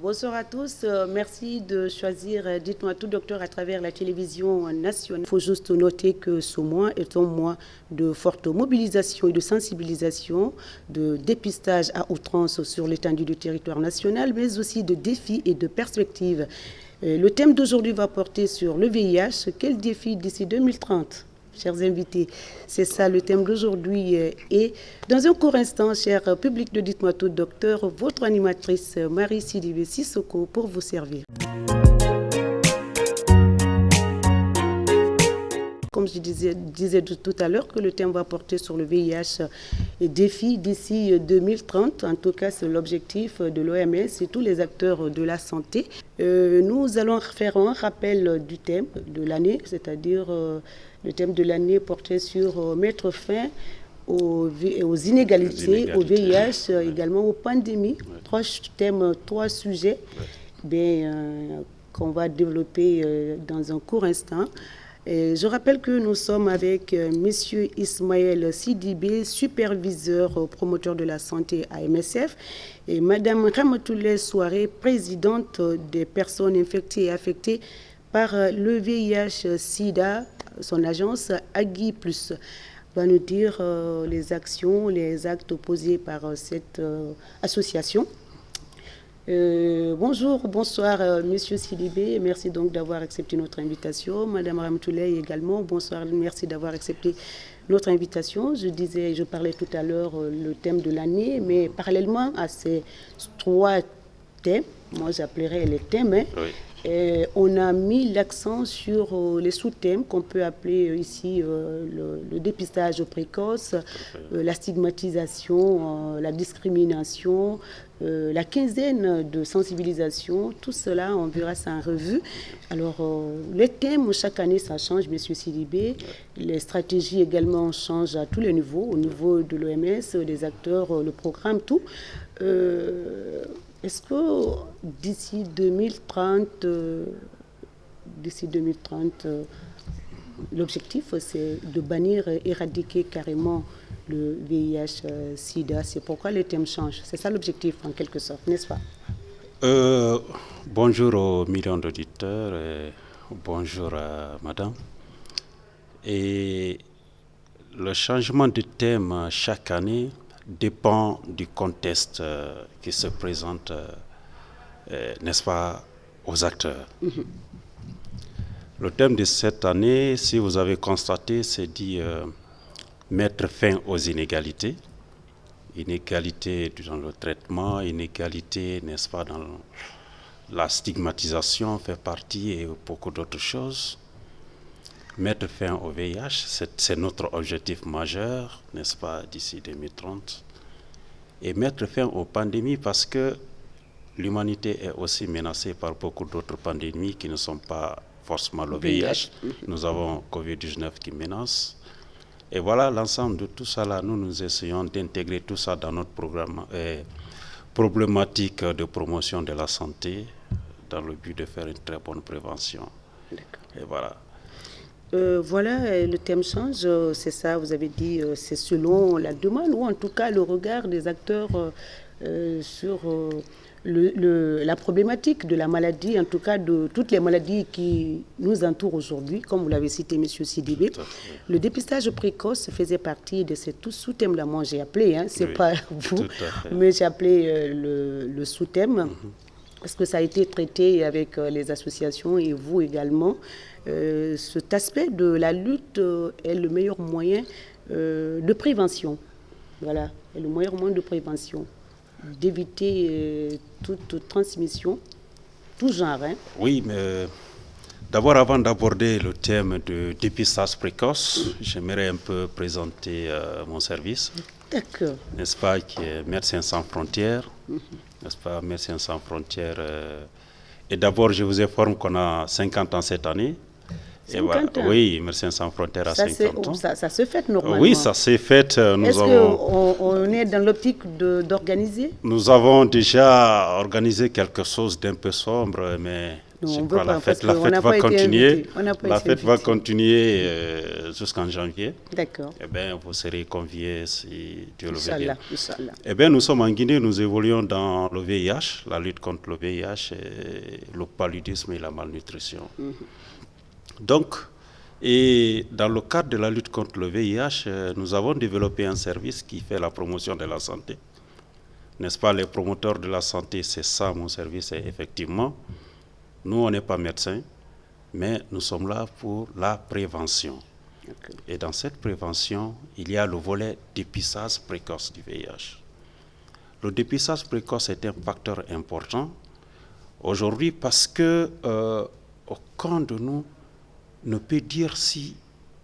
Bonsoir à tous, merci de choisir Dites-moi tout docteur à travers la télévision nationale. Il faut juste noter que ce mois est un mois de forte mobilisation et de sensibilisation, de dépistage à outrance sur l'étendue du territoire national, mais aussi de défis et de perspectives. Le thème d'aujourd'hui va porter sur le VIH. Quel défi d'ici 2030 ? Chers invités, c'est ça le thème d'aujourd'hui. Et dans un court instant, cher public de Dites-moi tout docteur, votre animatrice Marie Sidibé Sissoko pour vous servir. Comme je disais tout à l'heure, que le thème va porter sur le VIH et défi d'ici 2030. En tout cas, c'est l'objectif de l'OMS et tous les acteurs de la santé. Nous allons faire un rappel du thème de l'année, c'est-à-dire le thème de l'année portait sur mettre fin aux inégalités, au VIH, également aux pandémies. Trois thèmes, trois sujets qu'on va développer dans un court instant. Et je rappelle que nous sommes avec M. Ismaël Sidibé, superviseur promoteur de la santé à MSF, et Mme Ramatoulaye Souaré, présidente des personnes infectées et affectées par le VIH-Sida, son agence Agui+. Va nous dire les actions, les actes posés par cette association. Bonsoir Monsieur Sidibé, merci donc d'avoir accepté notre invitation. Madame Ramatoulaye également, bonsoir, merci d'avoir accepté notre invitation. Je parlais tout à l'heure le thème de l'année, mais parallèlement à ces trois thèmes, moi j'appellerais les thèmes, on a mis l'accent sur les sous-thèmes qu'on peut appeler ici le dépistage précoce, la stigmatisation, la discrimination, la quinzaine de sensibilisation. Tout cela, on verra ça en revue. Alors, les thèmes, chaque année, ça change, M. Sidibé. Les stratégies également changent à tous les niveaux, au niveau de l'OMS, des acteurs, le programme, tout. Est-ce que d'ici 2030, l'objectif, c'est de bannir, éradiquer carrément le VIH-Sida? C'est pourquoi les thèmes changent. C'est ça l'objectif, en quelque sorte, n'est-ce pas? Bonjour aux millions d'auditeurs, et bonjour à madame. Et le changement de thème chaque année dépend du contexte qui se présente, n'est-ce pas, aux acteurs. Le thème de cette année, si vous avez constaté, c'est dit mettre fin aux inégalités. Inégalité dans le traitement, inégalité, n'est-ce pas, dans la stigmatisation fait partie et beaucoup d'autres choses. Mettre fin au VIH, c'est notre objectif majeur, n'est-ce pas, d'ici 2030. Et mettre fin aux pandémies parce que l'humanité est aussi menacée par beaucoup d'autres pandémies qui ne sont pas forcément le VIH. Nous avons Covid-19 qui menace. Et voilà, l'ensemble de tout ça, là, nous essayons d'intégrer tout ça dans notre programme, problématique de promotion de la santé dans le but de faire une très bonne prévention. Et voilà. Voilà, le thème change, c'est ça, vous avez dit, c'est selon la demande ou en tout cas le regard des acteurs sur la problématique de la maladie, en tout cas de toutes les maladies qui nous entourent aujourd'hui, comme vous l'avez cité, M. Sidibé. Le dépistage précoce faisait partie de ces sous-thèmes-là. Moi, j'ai appelé, c'est pas vous, mais j'ai appelé le sous-thème. Parce que ça a été traité avec les associations et vous également. Cet aspect de la lutte est le meilleur moyen de prévention. Voilà, est le meilleur moyen de prévention, d'éviter toute transmission, tout genre. Oui, mais d'abord, avant d'aborder le thème de dépistage précoce, j'aimerais un peu présenter mon service. D'accord. N'est-ce pas, qui est Médecins sans frontières. N'est-ce pas, Médecins sans frontières. Et d'abord, je vous informe qu'on a 50 ans cette année. 50 ans. Oui, Médecins sans frontières à 50 ans. Ça se fait normalement. Oui, ça s'est fait. Est-ce qu'on est dans l'optique d'organiser? Nous avons déjà organisé quelque chose d'un peu sombre, mais Non, Je on crois veut pas, la parce fête, la qu'on fête n'a va pas été continuer. invité. On n'a pas La été fête va invité. continuer jusqu'en janvier. D'accord. Eh bien, vous serez conviés si Dieu le veut bien. Inch'Allah, Inch'Allah. Eh bien, nous sommes en Guinée, nous évoluons dans le VIH, la lutte contre le VIH, et le paludisme et la malnutrition. Donc, et dans le cadre de la lutte contre le VIH, nous avons développé un service qui fait la promotion de la santé. N'est-ce pas, les promoteurs de la santé, c'est ça mon service, et effectivement, nous, on n'est pas médecins, mais nous sommes là pour la prévention. Okay. Et dans cette prévention, il y a le volet dépistage précoce du VIH. Le dépistage précoce est un facteur important aujourd'hui parce que aucun de nous ne peut dire si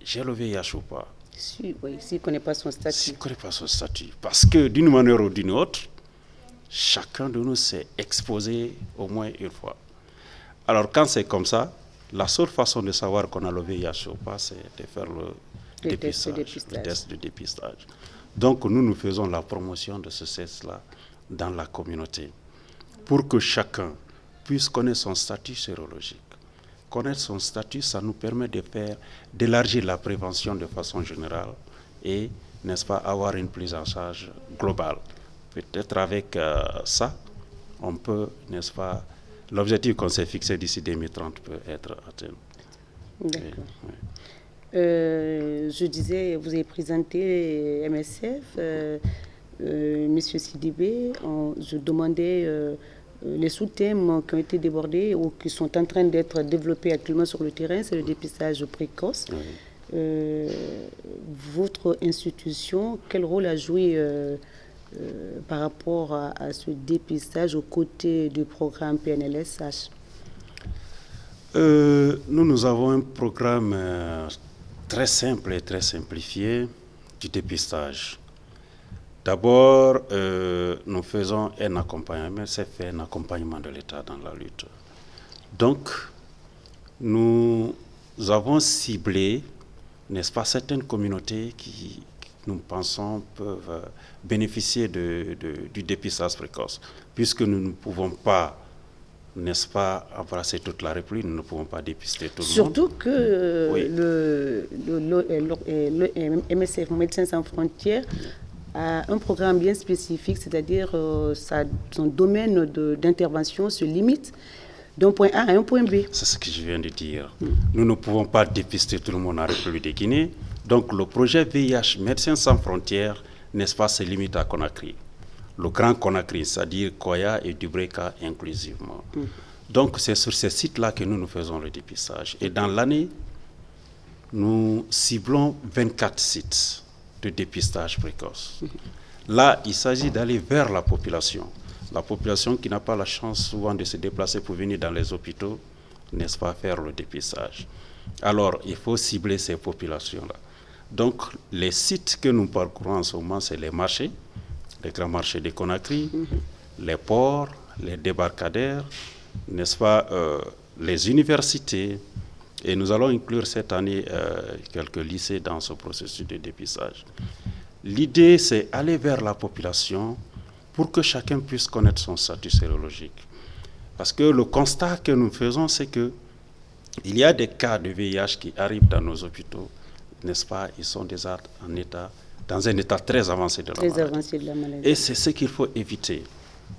j'ai le VIH ou pas. Si, oui, s'il ne connaît pas son statut. S'il ne connaît pas son statut. Parce que d'une manière ou d'une autre, chacun de nous s'est exposé au moins une fois. Alors quand c'est comme ça, la seule façon de savoir qu'on a le VIH ou pas, c'est de faire le test de dépistage. Donc nous faisons la promotion de ce test-là dans la communauté pour que chacun puisse connaître son statut sérologique. Connaître son statut, ça nous permet d'élargir la prévention de façon générale et, n'est-ce pas, avoir une prise en charge globale. Peut-être avec ça, on peut, n'est-ce pas, l'objectif qu'on s'est fixé d'ici 2030 peut être atteint. D'accord. Je disais, vous avez présenté MSF, Monsieur Sidibé, je demandais les sous-thèmes qui ont été débordés ou qui sont en train d'être développés actuellement sur le terrain, c'est le dépistage précoce. Votre institution, quel rôle a joué par rapport à ce dépistage aux côtés du programme PNLSH? Nous avons un programme très simple et très simplifié du dépistage. D'abord, nous faisons un accompagnement, c'est fait un accompagnement de l'État dans la lutte. Donc, nous avons ciblé, n'est-ce pas, certaines communautés qui, nous pensons, peuvent bénéficier du dépistage précoce, puisque nous ne pouvons pas, n'est-ce pas, embrasser toute la République, nous ne pouvons pas dépister tout le monde. Surtout que oui. le MSF, Médecins sans frontières, a un programme bien spécifique, c'est-à-dire son domaine d'intervention se limite d'un point A à un point B. C'est ce que je viens de dire. Nous ne pouvons pas dépister tout le monde en République de Guinée. Donc le projet VIH Médecins sans frontières, n'est-ce pas, se limite à Conakry. Le Grand Conakry, c'est-à-dire Koya et Dubreka inclusivement. Donc c'est sur ces sites-là que nous faisons le dépistage. Et dans l'année, nous ciblons 24 sites de dépistage précoce. Là, il s'agit d'aller vers la population qui n'a pas la chance souvent de se déplacer pour venir dans les hôpitaux, n'est-ce pas, faire le dépistage. Alors, il faut cibler ces populations-là. Donc, les sites que nous parcourons en ce moment, c'est les marchés, les grands marchés de Conakry, les ports, les débarcadères, n'est-ce pas, les universités. Et nous allons inclure cette année quelques lycées dans ce processus de dépistage. L'idée, c'est aller vers la population pour que chacun puisse connaître son statut sérologique. Parce que le constat que nous faisons, c'est qu'il y a des cas de VIH qui arrivent dans nos hôpitaux, n'est-ce pas? Ils sont déjà dans un état très avancé de la maladie. Et c'est ce qu'il faut éviter.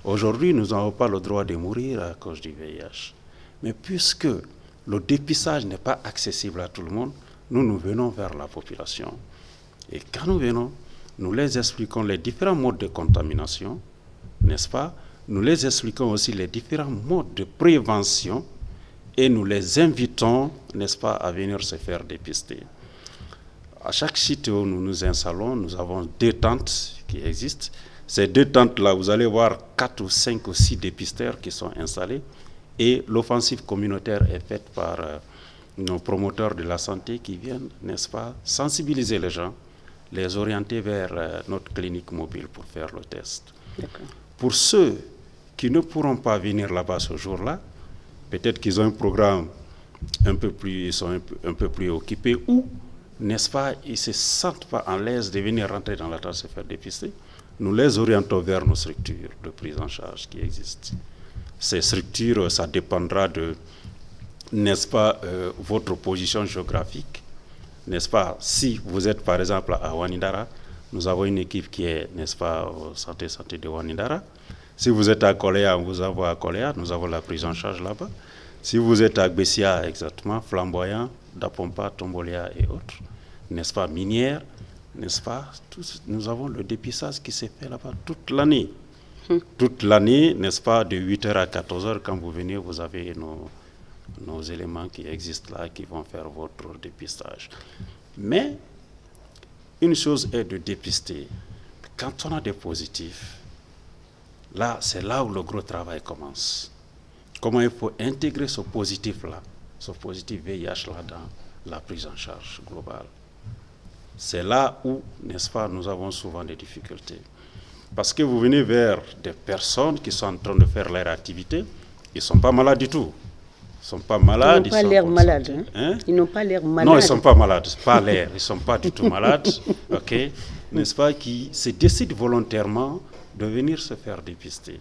Aujourd'hui, nous n'avons pas le droit de mourir à cause du VIH. Mais puisque le dépistage n'est pas accessible à tout le monde, nous venons vers la population. Et quand nous venons, nous les expliquons les différents modes de contamination, n'est-ce pas? Nous les expliquons aussi les différents modes de prévention et nous les invitons, n'est-ce pas, à venir se faire dépister. À chaque site où nous nous installons, nous avons 2 tentes qui existent. Ces 2 tentes-là, vous allez voir 4 ou 5 ou 6 dépisteurs qui sont installés. Et l'offensive communautaire est faite par nos promoteurs de la santé qui viennent, n'est-ce pas, sensibiliser les gens, les orienter vers notre clinique mobile pour faire le test. Pour ceux qui ne pourront pas venir là-bas ce jour-là, peut-être qu'ils ont un programme ils sont un peu plus occupés ou, n'est-ce pas, ils ne se sentent pas en l'aise de venir rentrer dans la tente se faire dépister, nous les orientons vers nos structures de prise en charge qui existent. Ces structures, ça dépendra de n'est-ce pas, votre position géographique, n'est-ce pas? Si vous êtes par exemple à Wanidara, nous avons une équipe qui est, n'est-ce pas, au santé de Wanidara. Si vous êtes à Koléa, on vous envoie à Koléa, nous avons la prise en charge là-bas. Si vous êtes à Bessia, exactement, Flamboyant, Dapompa, Tombolia et autres, n'est-ce pas, Minière, n'est-ce pas, nous avons le dépistage qui s'est fait là-bas toute l'année. Toute l'année, n'est-ce pas, de 8h à 14h, quand vous venez, vous avez nos éléments qui existent là, qui vont faire votre dépistage. Mais, une chose est de dépister. Quand on a des positifs, là, c'est là où le gros travail commence. Comment il faut intégrer ce positif-là, ce positif VIH-là dans la prise en charge globale. C'est là où, n'est-ce pas, nous avons souvent des difficultés. Parce que vous venez vers des personnes qui sont en train de faire leur activité, ils ne sont pas malades du tout. Ils ne sont pas malades. Ils n'ont pas l'air malades. Hein? Ils n'ont pas l'air malades. Non, ils ne sont pas malades. Pas l'air. Ils ne sont pas du tout malades. OK? N'est-ce pas? Qui se décident volontairement de venir se faire dépister.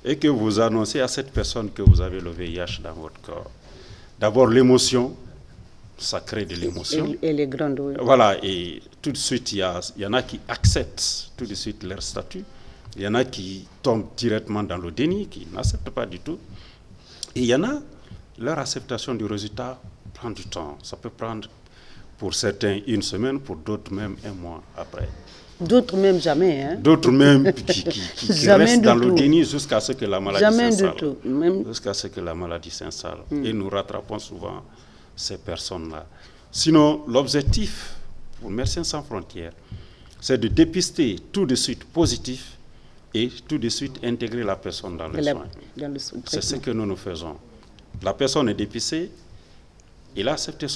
Et que vous annoncez à cette personne que vous avez le VIH dans votre corps. D'abord, l'émotion. Ça crée de l'émotion. Elle est grande, oui. Voilà, et tout de suite, il y en a qui acceptent tout de suite leur statut. Il y en a qui tombent directement dans le déni, qui n'acceptent pas du tout. Et il y en a, leur acceptation du résultat prend du temps. Ça peut prendre, pour certains, 1 semaine, pour d'autres même 1 mois après. D'autres même jamais. Hein? D'autres même qui restent dans le déni jusqu'à ce que la maladie s'installe. Jamais du tout. Jusqu'à ce que la maladie s'installe. Et nous rattrapons souvent ces personnes-là. Sinon, l'objectif pour Médecins sans frontières, c'est de dépister tout de suite positif et tout de suite intégrer la personne dans les soins. C'est ce que nous faisons. La personne est dépistée, elle a accepté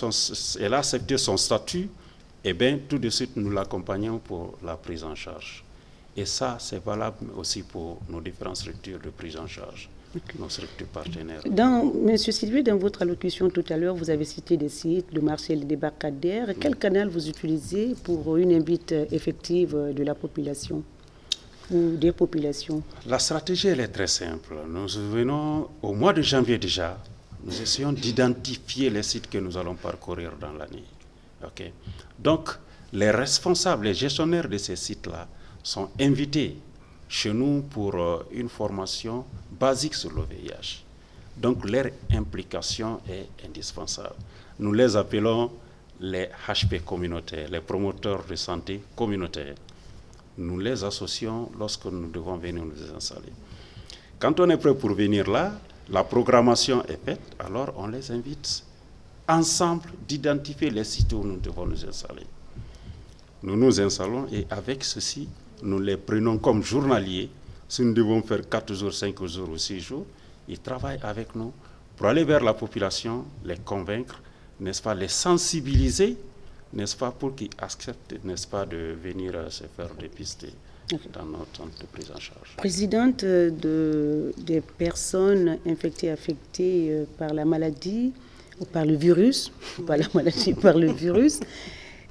son statut, et bien tout de suite nous l'accompagnons pour la prise en charge. Et ça, c'est valable aussi pour nos différentes structures de prise en charge. Okay. Nos structures partenaires. Monsieur Sylvie, dans votre allocution tout à l'heure, vous avez cité des sites, le marché des débarcadères. Quel canal vous utilisez pour une invite effective de la population ou des populations? La stratégie, elle est très simple. Nous venons au mois de janvier déjà, nous essayons d'identifier les sites que nous allons parcourir dans l'année. Okay. Donc, les responsables, les gestionnaires de ces sites-là sont invités chez nous pour une formation basique sur le VIH. Donc leur implication est indispensable. Nous les appelons les HP communautaires, les promoteurs de santé communautaires. Nous les associons lorsque nous devons venir nous installer. Quand on est prêt pour venir là, la programmation est faite, alors on les invite ensemble d'identifier les sites où nous devons nous installer. Nous nous installons et avec ceci, nous les prenons comme journaliers. Si nous devons faire 4 jours, 5 jours ou 6 jours, ils travaillent avec nous pour aller vers la population, les convaincre, n'est-ce pas, les sensibiliser, n'est-ce pas, pour qu'ils acceptent, n'est-ce pas, de venir se faire dépister dans notre centre de prise en charge. Présidente des personnes infectées, affectées par la maladie, ou par le virus, pas la maladie, par le virus.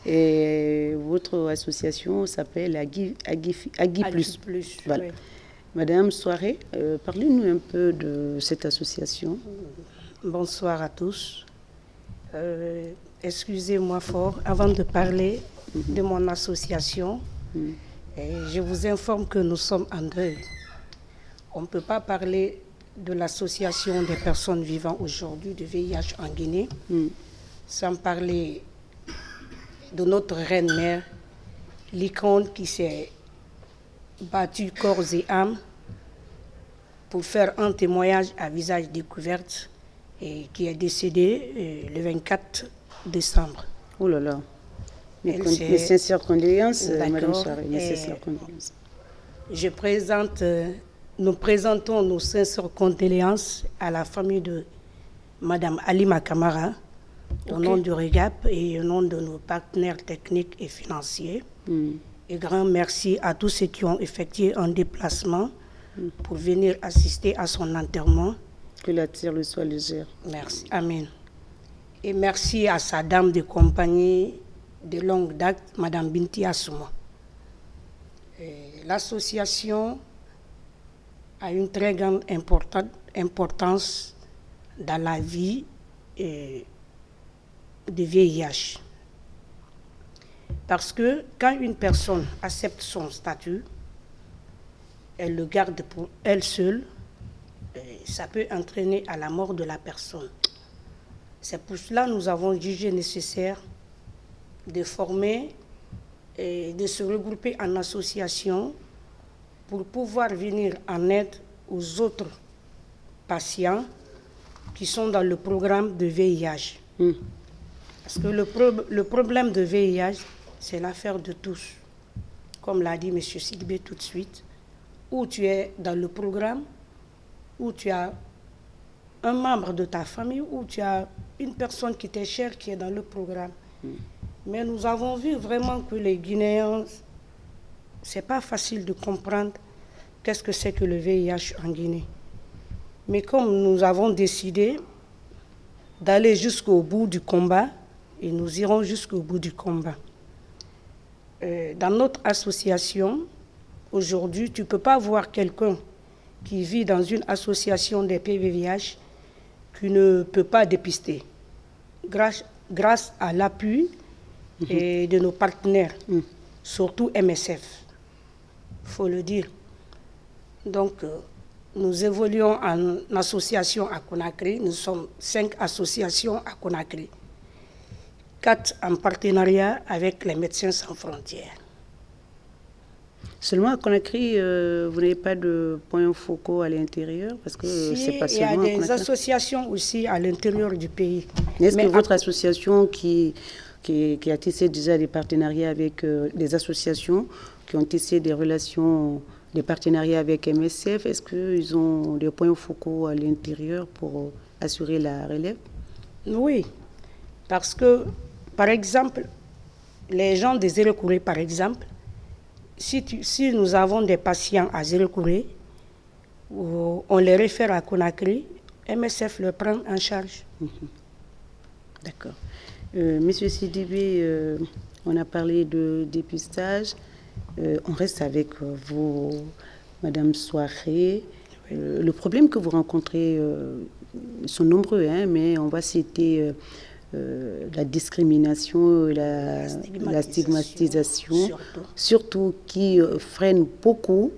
Et votre association s'appelle Agui Plus. Voilà. Oui. Madame Soirée, parlez-nous un peu de cette association. Bonsoir à tous. Excusez-moi fort, avant de parler de mon association, je vous informe que nous sommes en deuil. On ne peut pas parler de l'association des personnes vivant aujourd'hui de VIH en Guinée sans parler de notre reine-mère, l'icône qui s'est battue corps et âme pour faire un témoignage à visage découvert et qui est décédée le 24 décembre. Oh là là. Mes sincères condoléances, Madame Soirée, mes sincères condoléances. Nous présentons nos sincères condoléances à la famille de Madame Halima Camara, au nom du REGAP et au nom de nos partenaires techniques et financiers. Et grand merci à tous ceux qui ont effectué un déplacement pour venir assister à son enterrement. Que la terre le soit légère. Merci. Amen. Et merci à sa dame de compagnie de longue date, Madame Binti Assouma. L'association a une très grande importance dans la vie de VIH. Parce que quand une personne accepte son statut, elle le garde pour elle seule, ça peut entraîner à la mort de la personne. C'est pour cela que nous avons jugé nécessaire de former et de se regrouper en association pour pouvoir venir en aide aux autres patients qui sont dans le programme de VIH. Parce que le problème de VIH, c'est l'affaire de tous. Comme l'a dit M. Sidibé tout de suite, où tu es dans le programme, où tu as un membre de ta famille, où tu as une personne qui t'est chère qui est dans le programme. Mais nous avons vu vraiment que les Guinéens, c'est pas facile de comprendre qu'est-ce que c'est que le VIH en Guinée. Mais comme nous avons décidé d'aller jusqu'au bout du combat, et nous irons jusqu'au bout du combat. Dans notre association, aujourd'hui, tu ne peux pas voir quelqu'un qui vit dans une association des PVVH qui ne peut pas dépister. Grâce à l'appui de nos partenaires, surtout MSF, il faut le dire. Donc, nous évoluons en association à Conakry. Nous sommes 5 associations à Conakry. 4 en partenariat avec les Médecins Sans Frontières. Seulement à Conakry, vous n'avez pas de points focaux à l'intérieur parce que c'est pas seulement il y a des associations aussi à l'intérieur du pays. Est-ce que votre association qui a tissé déjà des partenariats avec des associations qui ont tissé des relations, des partenariats avec MSF, est-ce qu'ils ont des points focaux à l'intérieur pour assurer la relève? Oui, parce que, par exemple, les gens de Zéro-Kouré, par exemple, si nous avons des patients à Zéro-Kouré, on les réfère à Conakry, MSF le prend en charge. D'accord. Monsieur Sidibé, on a parlé de dépistage. On reste avec vous, Madame Souaré. Le problème que vous rencontrez sont nombreux, hein, mais on va citer la discrimination, la stigmatisation, surtout qui freine beaucoup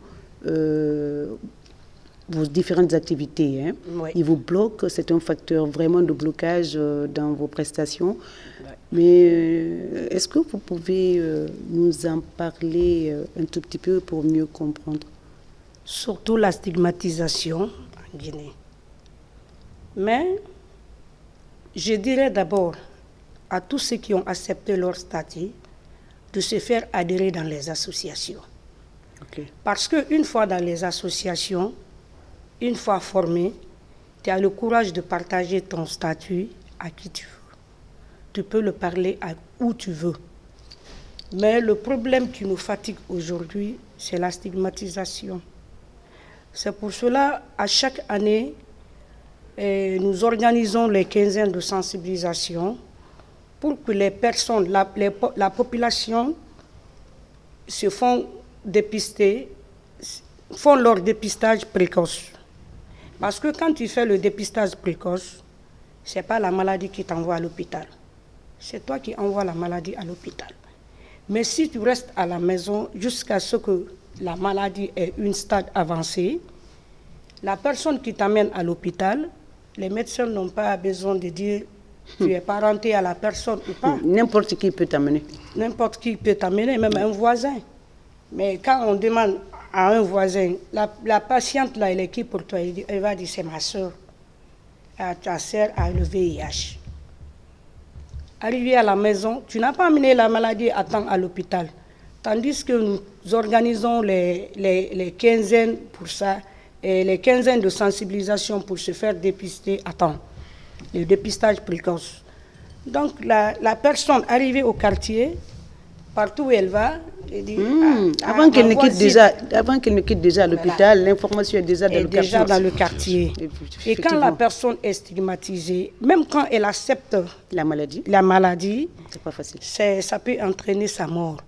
vos différentes activités. Hein. Oui. Ils vous bloquent, c'est un facteur vraiment de blocage dans vos prestations. Oui. Mais est-ce que vous pouvez nous en parler un tout petit peu pour mieux comprendre? Surtout la stigmatisation en Guinée. Mais je dirais d'abord à tous ceux qui ont accepté leur statut de se faire adhérer dans les associations. Okay. Parce qu'une fois dans les associations, une fois formé, tu as le courage de partager ton statut à qui tu veux. Tu peux le parler à où tu veux. Mais le problème qui nous fatigue aujourd'hui, c'est la stigmatisation. C'est pour cela, à chaque année, nous organisons les quinzaines de sensibilisation pour que les personnes, la population se font dépister, font leur dépistage précoce. Parce que quand tu fais le dépistage précoce, ce n'est pas la maladie qui t'envoie à l'hôpital. C'est toi qui envoies la maladie à l'hôpital. Mais si tu restes à la maison jusqu'à ce que la maladie ait un stade avancé, la personne qui t'amène à l'hôpital, les médecins n'ont pas besoin de dire tu es parenté à la personne ou pas. N'importe qui peut t'amener. N'importe qui peut t'amener, même un voisin. Mais quand on demande à un voisin, la patiente là, elle est qui pour toi? Elle va dire c'est ma soeur. Ta soeur a le VIH. Arrivé à la maison, tu n'as pas amené la maladie à temps à l'hôpital. Tandis que nous organisons les quinzaines pour ça, et les quinzaines de sensibilisation pour se faire dépister à temps, le dépistage précoce. Donc la personne arrivée au quartier, partout où elle va, elle dit, avant qu'elle ne quitte déjà l'hôpital, l'information est déjà dans le quartier. Et quand la personne est stigmatisée, même quand elle accepte la maladie, c'est pas facile. Ça peut entraîner sa mort.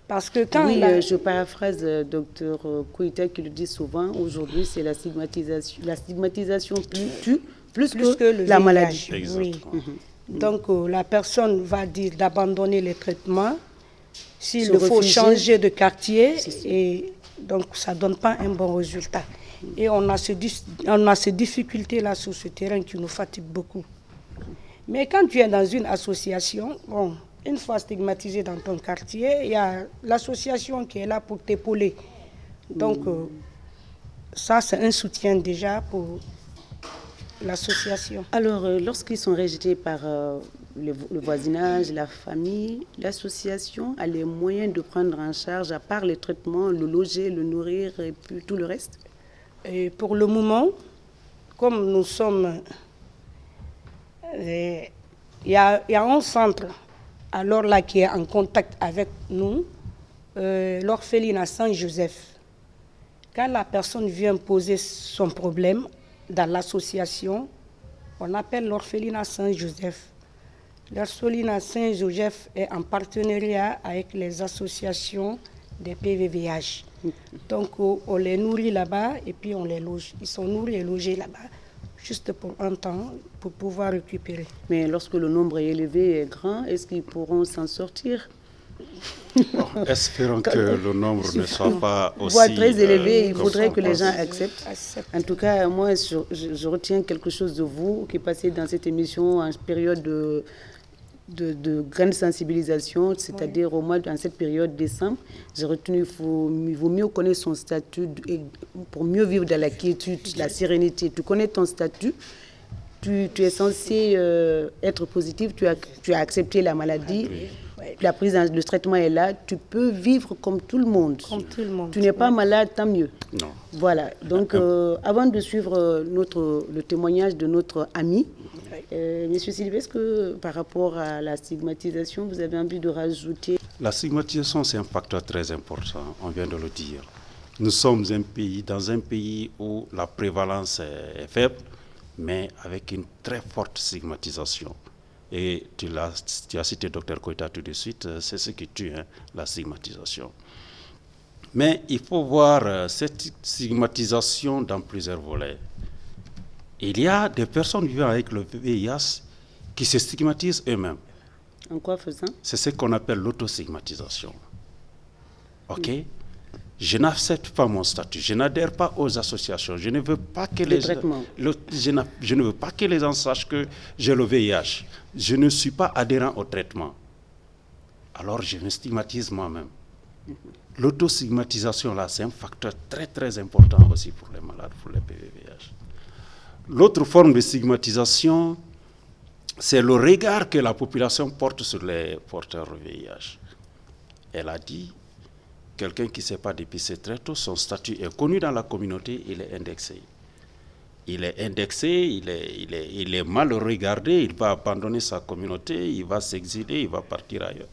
Parce que quand je paraphrase Dr Koïta qui le dit souvent, aujourd'hui c'est la stigmatisation plus tue plus que le la VIH. maladie. Exactement. Oui. Donc, la personne va dire d'abandonner les traitements s'il Se faut refuser. changer de quartier. C'est ça. Et donc, ça ne donne pas un bon résultat. Et on a ces difficultés-là sur ce terrain qui nous fatiguent beaucoup. Mais quand tu es dans une association, bon, une fois stigmatisé dans ton quartier, il y a l'association qui est là pour t'épauler. Donc, ça, c'est un soutien déjà pour l'association. Alors, lorsqu'ils sont rejetés par le voisinage, la famille, l'association a les moyens de prendre en charge, à part les traitements, le loger, le nourrir et puis tout le reste. Et pour le moment, comme nous sommes... Il y a un centre alors là qui est en contact avec nous, l'orphelinat Saint-Joseph. Quand la personne vient poser son problème dans l'association, on appelle l'orphelinat Saint-Joseph. L'orphelinat Saint-Joseph est en partenariat avec les associations des PVVH. Donc on les nourrit là-bas et puis on les loge. Ils sont nourris et logés là-bas, juste pour un temps, pour pouvoir récupérer. Mais lorsque le nombre est élevé et grand, est-ce qu'ils pourront s'en sortir? Bon, espérons que le nombre ne soit pas aussi... Voire très élevé, il faudrait que les gens acceptent. acceptent. En tout cas, moi, je retiens quelque chose de vous qui passez dans cette émission en période de grande sensibilisation, c'est-à-dire au moins dans cette période décembre. J'ai retenu qu'il vaut mieux connaître son statut pour mieux vivre dans la quiétude, la sérénité. Tu connais ton statut, tu es censé être positif, tu as accepté la maladie. La prise le traitement est là, tu peux vivre comme tout le monde. Comme tout le monde. Tu n'es pas malade, tant mieux. Non. Voilà. Donc, avant de suivre le témoignage de notre ami, Monsieur Sylvie, est-ce que par rapport à la stigmatisation, vous avez envie de rajouter? La stigmatisation, c'est un facteur très important, on vient de le dire. Nous sommes dans un pays où la prévalence est faible, mais avec une très forte stigmatisation. Et tu as cité Dr Koita tout de suite, c'est ce qui tue, hein, la stigmatisation. Mais il faut voir cette stigmatisation dans plusieurs volets. Il y a des personnes vivant avec le VIH qui se stigmatisent eux-mêmes. En quoi faisant? C'est ce qu'on appelle l'autostigmatisation. OK? Je n'accepte pas mon statut, je n'adhère pas aux associations, je ne veux pas que je ne veux pas que les gens sachent que j'ai le VIH. Je ne suis pas adhérent au traitement. Alors je me stigmatise moi-même. L'autostigmatisation, là, c'est un facteur très très important aussi pour les malades, pour les PVVH. L'autre forme de stigmatisation, c'est le regard que la population porte sur les porteurs de VIH. Elle a dit, quelqu'un qui ne s'est pas dépisté très tôt, son statut est connu dans la communauté, il est indexé. Il est indexé, il est mal regardé, il va abandonner sa communauté, il va s'exiler, il va partir ailleurs.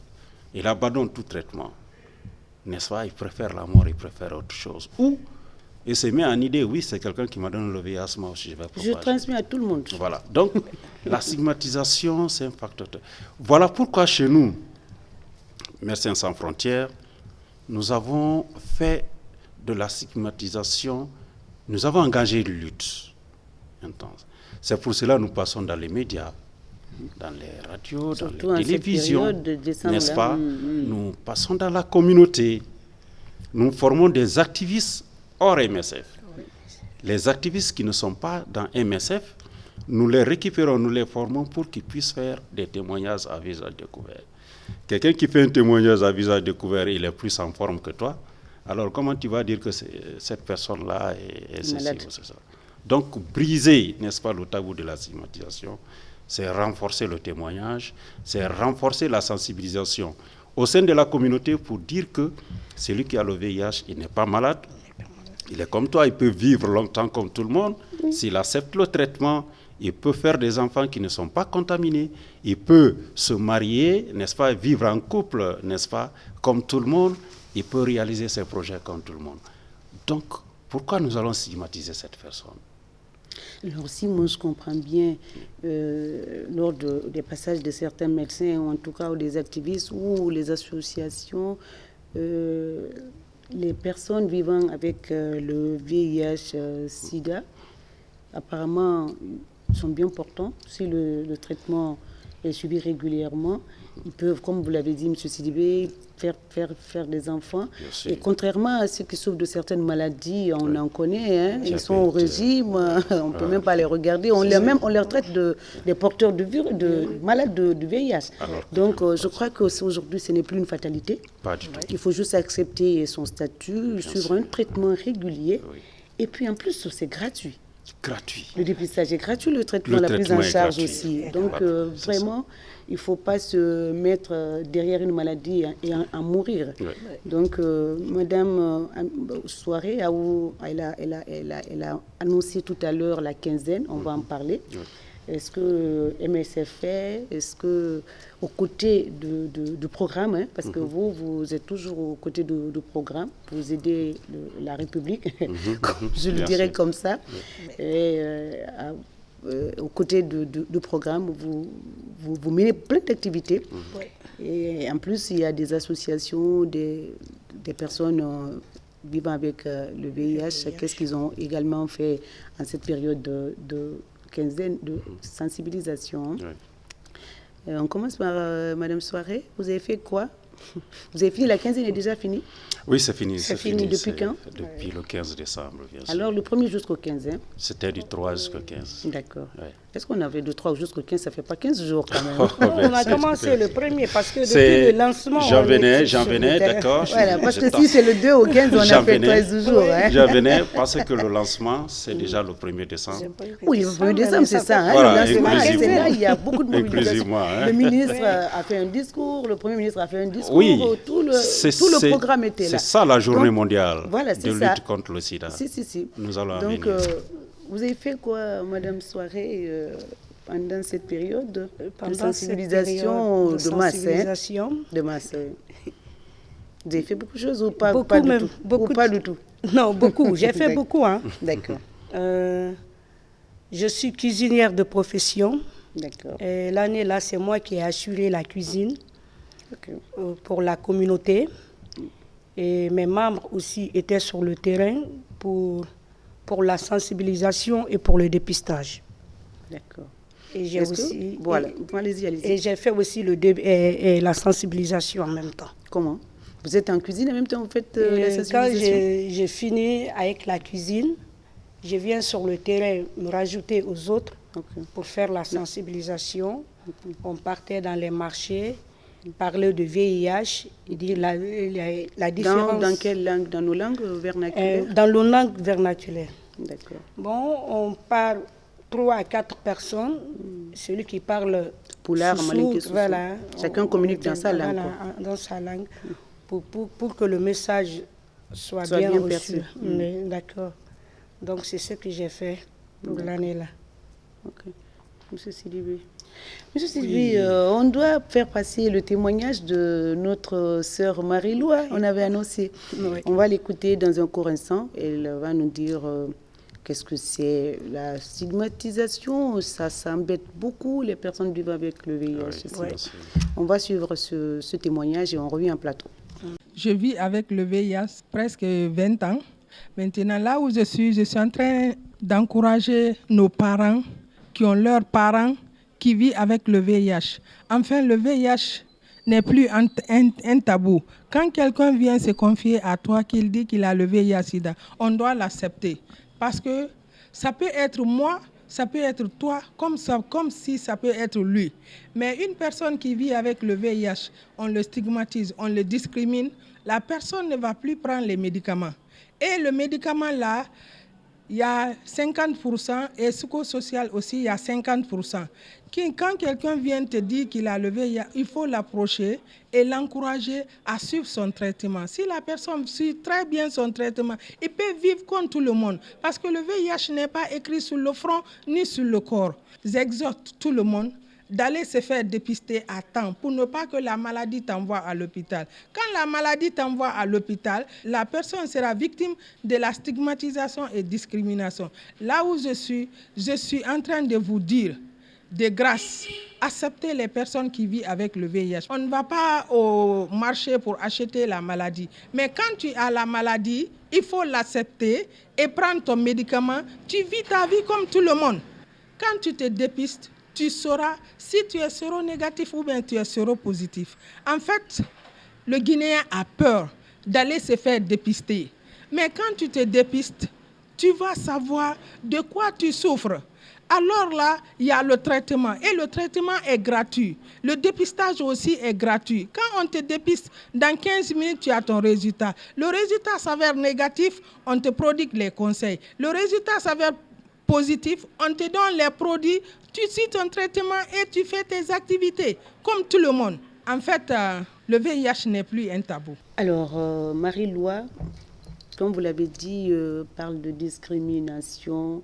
Il abandonne tout traitement. N'est-ce pas? Il préfère la mort, il préfère autre chose. Ou il se met en idée, oui, c'est quelqu'un qui m'a donné le VIH, moi aussi je vais propager. Je transmets à tout le monde. Voilà. Donc, la stigmatisation, c'est un facteur. Voilà pourquoi chez nous, Médecins sans frontières, nous avons fait de la stigmatisation, nous avons engagé une lutte intense. C'est pour cela que nous passons dans les médias, dans les radios, surtout dans les télévisions, n'est-ce pas? Nous passons dans la communauté. Nous formons des activistes hors MSF. Les activistes qui ne sont pas dans MSF, nous les récupérons, nous les formons pour qu'ils puissent faire des témoignages à visage découvert. Quelqu'un qui fait un témoignage à visage découvert, il est plus en forme que toi. Alors comment tu vas dire que cette personne-là est ceci ou c'est ça? Donc briser, n'est-ce pas, le tabou de la stigmatisation, c'est renforcer le témoignage, c'est renforcer la sensibilisation au sein de la communauté pour dire que celui qui a le VIH, il n'est pas malade, il est comme toi, il peut vivre longtemps comme tout le monde. S'il accepte le traitement, il peut faire des enfants qui ne sont pas contaminés, il peut se marier, n'est-ce pas, vivre en couple, n'est-ce pas, comme tout le monde, il peut réaliser ses projets comme tout le monde. Donc, pourquoi nous allons stigmatiser cette personne? Alors si moi je comprends bien, lors des passages de certains médecins, ou en tout cas des activistes ou les associations, les personnes vivant avec le VIH-Sida, apparemment, sont bien portants. Si le traitement est suivi régulièrement, ils peuvent, comme vous l'avez dit, M. Sidibé, faire des enfants. Et contrairement à ceux qui souffrent de certaines maladies, on en connaît, hein, ils sont au régime, on ne peut même pas les regarder. On leur traite des porteurs de malades de VIH. Donc, je crois qu'aujourd'hui, ce n'est plus une fatalité. Pas du tout. Il faut juste accepter son statut, suivre un traitement régulier. Oui. Et puis, en plus, c'est gratuit. Gratuit. Le dépistage est gratuit, le traitement, la prise en charge aussi. Donc, vraiment, il ne faut pas se mettre derrière une maladie et en mourir. Oui. Donc, Madame Soirée, elle a annoncé tout à l'heure la quinzaine, on va en parler. Oui. Est-ce que MSF est-ce que aux côtés du programme, hein, parce que vous êtes toujours aux côtés du programme, vous aidez la République, je le dirais comme ça, et aux côtés du programme, vous menez plein d'activités. Et en plus, il y a des associations, des personnes vivant avec le VIH. Qu'est-ce qu'ils ont également fait en cette période de quinzaine de sensibilisation. Oui. On commence par Madame Soirée. Vous avez fait quoi? Vous avez fini, la quinzaine est déjà finie? Oui, c'est fini. C'est fini depuis quand? Depuis le 15 décembre, bien sûr. Alors, le 1er jusqu'au 15, hein? C'était du 3 jusqu'au 15. D'accord. Ouais. Est-ce qu'on avait du 3 jusqu'au 15? Ça ne fait pas 15 jours quand même. On a commencé le 1er parce que depuis le lancement... J'en venais, d'accord. Voilà, parce que si c'est le 2 au 15, on a fait 13 jours. Oui. Hein? J'en venais parce que le lancement, c'est déjà le 1er décembre. Oui, le 1er décembre, c'est ça. Hein? Voilà, le lancement, c'est là, il y a beaucoup de mobilisation. Hein? Le ministre a fait un discours, le Premier ministre a fait un discours. Oui, tout le programme était là. C'est ça la journée mondiale de lutte ça. contre le sida. Si. Nous allons donc, vous avez fait quoi, Madame Soirée, pendant cette période de sensibilisation de masse? Vous avez fait beaucoup de choses ou pas, beaucoup pas même, du tout? Beaucoup ou pas du tout? Non, beaucoup. J'ai fait beaucoup. Hein. D'accord. Je suis cuisinière de profession. D'accord. Et l'année là, c'est moi qui ai assuré la cuisine pour la communauté. Et mes membres aussi étaient sur le terrain pour la sensibilisation et pour le dépistage. D'accord. Et j'ai aussi... Voilà, allez-y. Et j'ai fait aussi la sensibilisation en même temps. Comment? Vous êtes en cuisine en même temps, vous faites la sensibilisation? Quand j'ai fini avec la cuisine, je viens sur le terrain me rajouter aux autres pour faire la sensibilisation. On partait dans les marchés, parler de VIH, dire la différence. Dans quelle langue? Dans nos langues vernaculaires? Dans nos langues vernaculaires. D'accord. Bon, on part 3 à 4 personnes. Celui qui parle Poulard, voilà, chacun communique dans sa langue. Dans sa langue, pour que le message soit bien reçu. D'accord. Donc, c'est ce que j'ai fait pour l'année là. Ok. Monsieur Sidibé. Monsieur Sidibé, on doit faire passer le témoignage de notre sœur Marie-Loua. On avait annoncé. Oui. On va l'écouter dans un court instant. Elle va nous dire qu'est-ce que c'est la stigmatisation. Ça embête beaucoup les personnes vivant avec le VIH. Oui. On va suivre ce témoignage et on revient en plateau. Je vis avec le VIH presque 20 ans. Maintenant, là où je suis en train d'encourager nos parents qui ont leurs parents qui vivent avec le VIH. Enfin, le VIH n'est plus un tabou. Quand quelqu'un vient se confier à toi, qu'il dit qu'il a le VIH-Sida, on doit l'accepter. Parce que ça peut être moi, ça peut être toi, comme si ça peut être lui. Mais une personne qui vit avec le VIH, on le stigmatise, on le discrimine, la personne ne va plus prendre les médicaments. Et le médicament là, il y a 50% et psychosocial aussi, il y a 50%. Quand quelqu'un vient te dire qu'il a le VIH, il faut l'approcher et l'encourager à suivre son traitement. Si la personne suit très bien son traitement, il peut vivre comme tout le monde. Parce que le VIH n'est pas écrit sur le front ni sur le corps. J'exhorte tout le monde d'aller se faire dépister à temps pour ne pas que la maladie t'envoie à l'hôpital. Quand la maladie t'envoie à l'hôpital, la personne sera victime de la stigmatisation et discrimination. Là où je suis en train de vous dire, de grâce, acceptez les personnes qui vivent avec le VIH. On ne va pas au marché pour acheter la maladie. Mais quand tu as la maladie, il faut l'accepter et prendre ton médicament. Tu vis ta vie comme tout le monde. Quand tu te dépistes, tu sauras si tu es séronégatif ou bien tu es séropositif. En fait, le Guinéen a peur d'aller se faire dépister. Mais quand tu te dépistes, tu vas savoir de quoi tu souffres. Alors là, il y a le traitement. Et le traitement est gratuit. Le dépistage aussi est gratuit. Quand on te dépiste, dans 15 minutes, tu as ton résultat. Le résultat s'avère négatif, on te prodigue les conseils. Le résultat s'avère positif, on te donne les produits, tu suis ton traitement et tu fais tes activités, comme tout le monde. En fait, le VIH n'est plus un tabou. Alors, Marie-Loi, comme vous l'avez dit, parle de discrimination,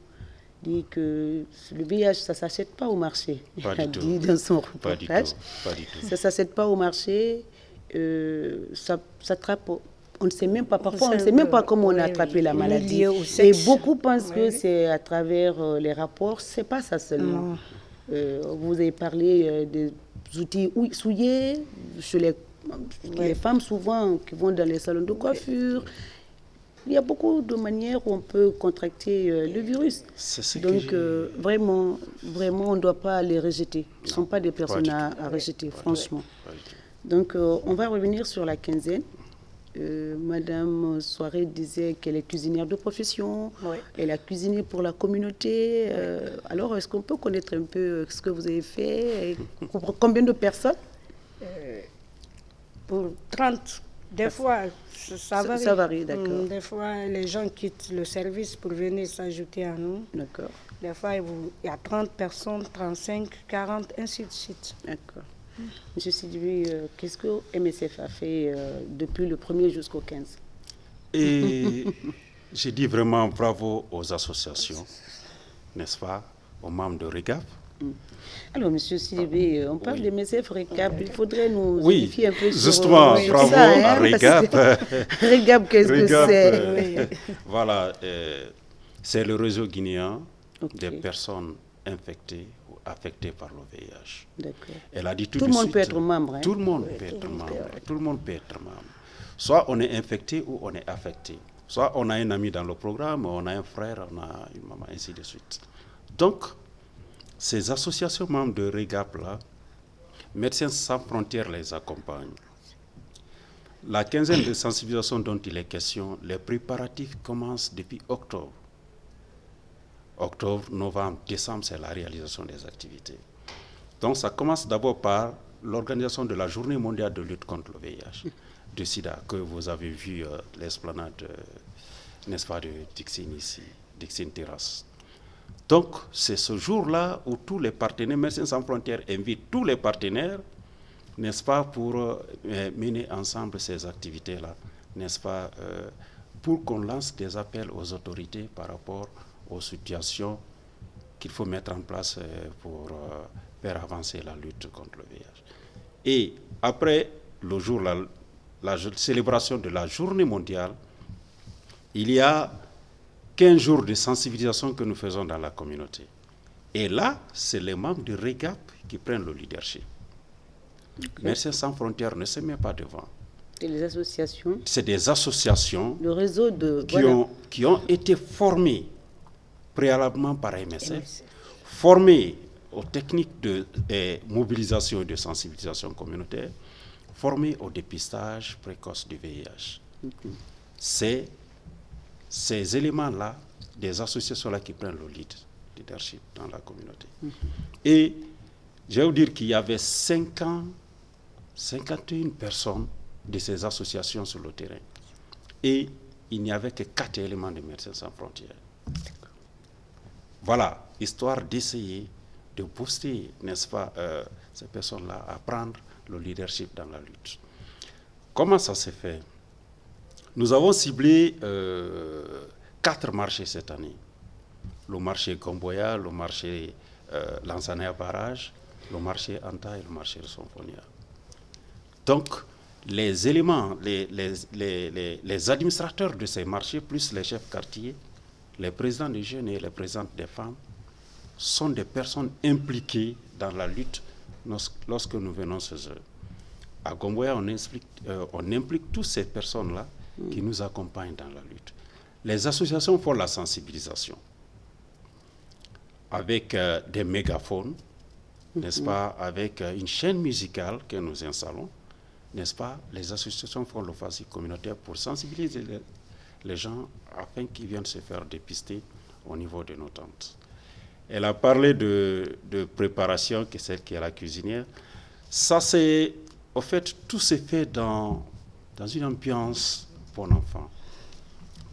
dit que le VIH, ça ne s'achète pas au marché. Pas Il a du dit tout. dans son Pas du reportage. tout. Pas du tout. Ça ne s'achète pas au marché. Ça attrape. On ne sait même pas, parfois on ne sait même pas comment on a attrapé la maladie. Et beaucoup pensent que c'est à travers les rapports. Ce n'est pas ça seulement. Vous avez parlé des outils souillés chez les femmes souvent qui vont dans les salons de coiffure. Il y a beaucoup de manières où on peut contracter le virus. Donc vraiment, on ne doit pas les rejeter. Ce ne sont pas des personnes à rejeter, franchement. Donc on va revenir sur la quinzaine. Madame Soirée disait qu'elle est cuisinière de profession. Oui. Elle a cuisiné pour la communauté. Alors, est-ce qu'on peut connaître un peu ce que vous avez fait et combien de personnes? Pour 30. Des fois, ça varie. Ça varie, d'accord. Des fois, les gens quittent le service pour venir s'ajouter à nous. D'accord. Des fois, il y a 30 personnes, 35, 40, ainsi de suite. D'accord. Monsieur Sidibé, qu'est-ce que MSF a fait depuis le 1er jusqu'au 15? Et j'ai dit vraiment bravo aux associations, n'est-ce pas, aux membres de REGAP. Alors, monsieur Sidibé, on parle de MSF REGAP, il faudrait nous édifier un peu sur justement, bravo ça, à REGAP. REGAP, qu'est-ce que c'est? Voilà, c'est le réseau guinéen des personnes infectées affectés par le VIH. D'accord. Elle a dit tout le monde peut être membre. Hein? Tout le monde peut être membre. Tout le monde peut être membre. Soit on est infecté ou on est affecté. Soit on a un ami dans le programme, on a un frère, on a une maman, ainsi de suite. Donc, ces associations membres de REGAP-là, Médecins sans frontières les accompagnent. La quinzaine de sensibilisation dont il est question, les préparatifs commencent depuis octobre. Octobre, novembre, décembre, c'est la réalisation des activités. Donc ça commence d'abord par l'organisation de la Journée mondiale de lutte contre le VIH, de SIDA, que vous avez vu l'esplanade, n'est-ce pas, de Dixine ici, Dixine Terrasse. Donc c'est ce jour-là où tous les partenaires, Médecins sans frontières invitent tous les partenaires, n'est-ce pas, pour mener ensemble ces activités-là, n'est-ce pas, pour qu'on lance des appels aux autorités par rapport aux situations qu'il faut mettre en place pour faire avancer la lutte contre le VIH. Et après le jour, la célébration de la journée mondiale, il y a 15 jours de sensibilisation que nous faisons dans la communauté. Et là, c'est les membres du REGAP qui prennent le leadership. Okay. Médecins sans frontières ne se met pas devant. Et les associations? C'est des associations le réseau de, qui ont été formées préalablement par MSF, formées aux techniques de mobilisation et de sensibilisation communautaire, formées au dépistage précoce du VIH. C'est ces éléments-là, des associations-là qui prennent le leadership dans la communauté. Et je vais vous dire qu'il y avait 51 personnes de ces associations sur le terrain. Et il n'y avait que 4 éléments de Médecins sans frontières. Voilà, histoire d'essayer de booster, n'est-ce pas, ces personnes-là à prendre le leadership dans la lutte. Comment ça s'est fait? Nous avons ciblé 4 marchés cette année. Le marché Gomboya, le marché Lansana Barrage, le marché Anta et le marché de Sonfonia. Donc, les éléments, les administrateurs de ces marchés, plus les chefs quartiers, les présidents des jeunes et les présidentes des femmes, sont des personnes impliquées dans la lutte lorsque nous venons chez eux. À Gomboya, on implique toutes ces personnes-là qui nous accompagnent dans la lutte. Les associations font la sensibilisation. avec des mégaphones, n'est-ce pas, avec une chaîne musicale que nous installons, n'est-ce pas, les associations font l'offensive communautaire pour sensibiliser les gens afin qu'ils viennent se faire dépister au niveau de nos tentes. Elle a parlé de préparation, que celle qui est la cuisinière. Ça, c'est, au fait, tout se fait dans une ambiance bon enfant.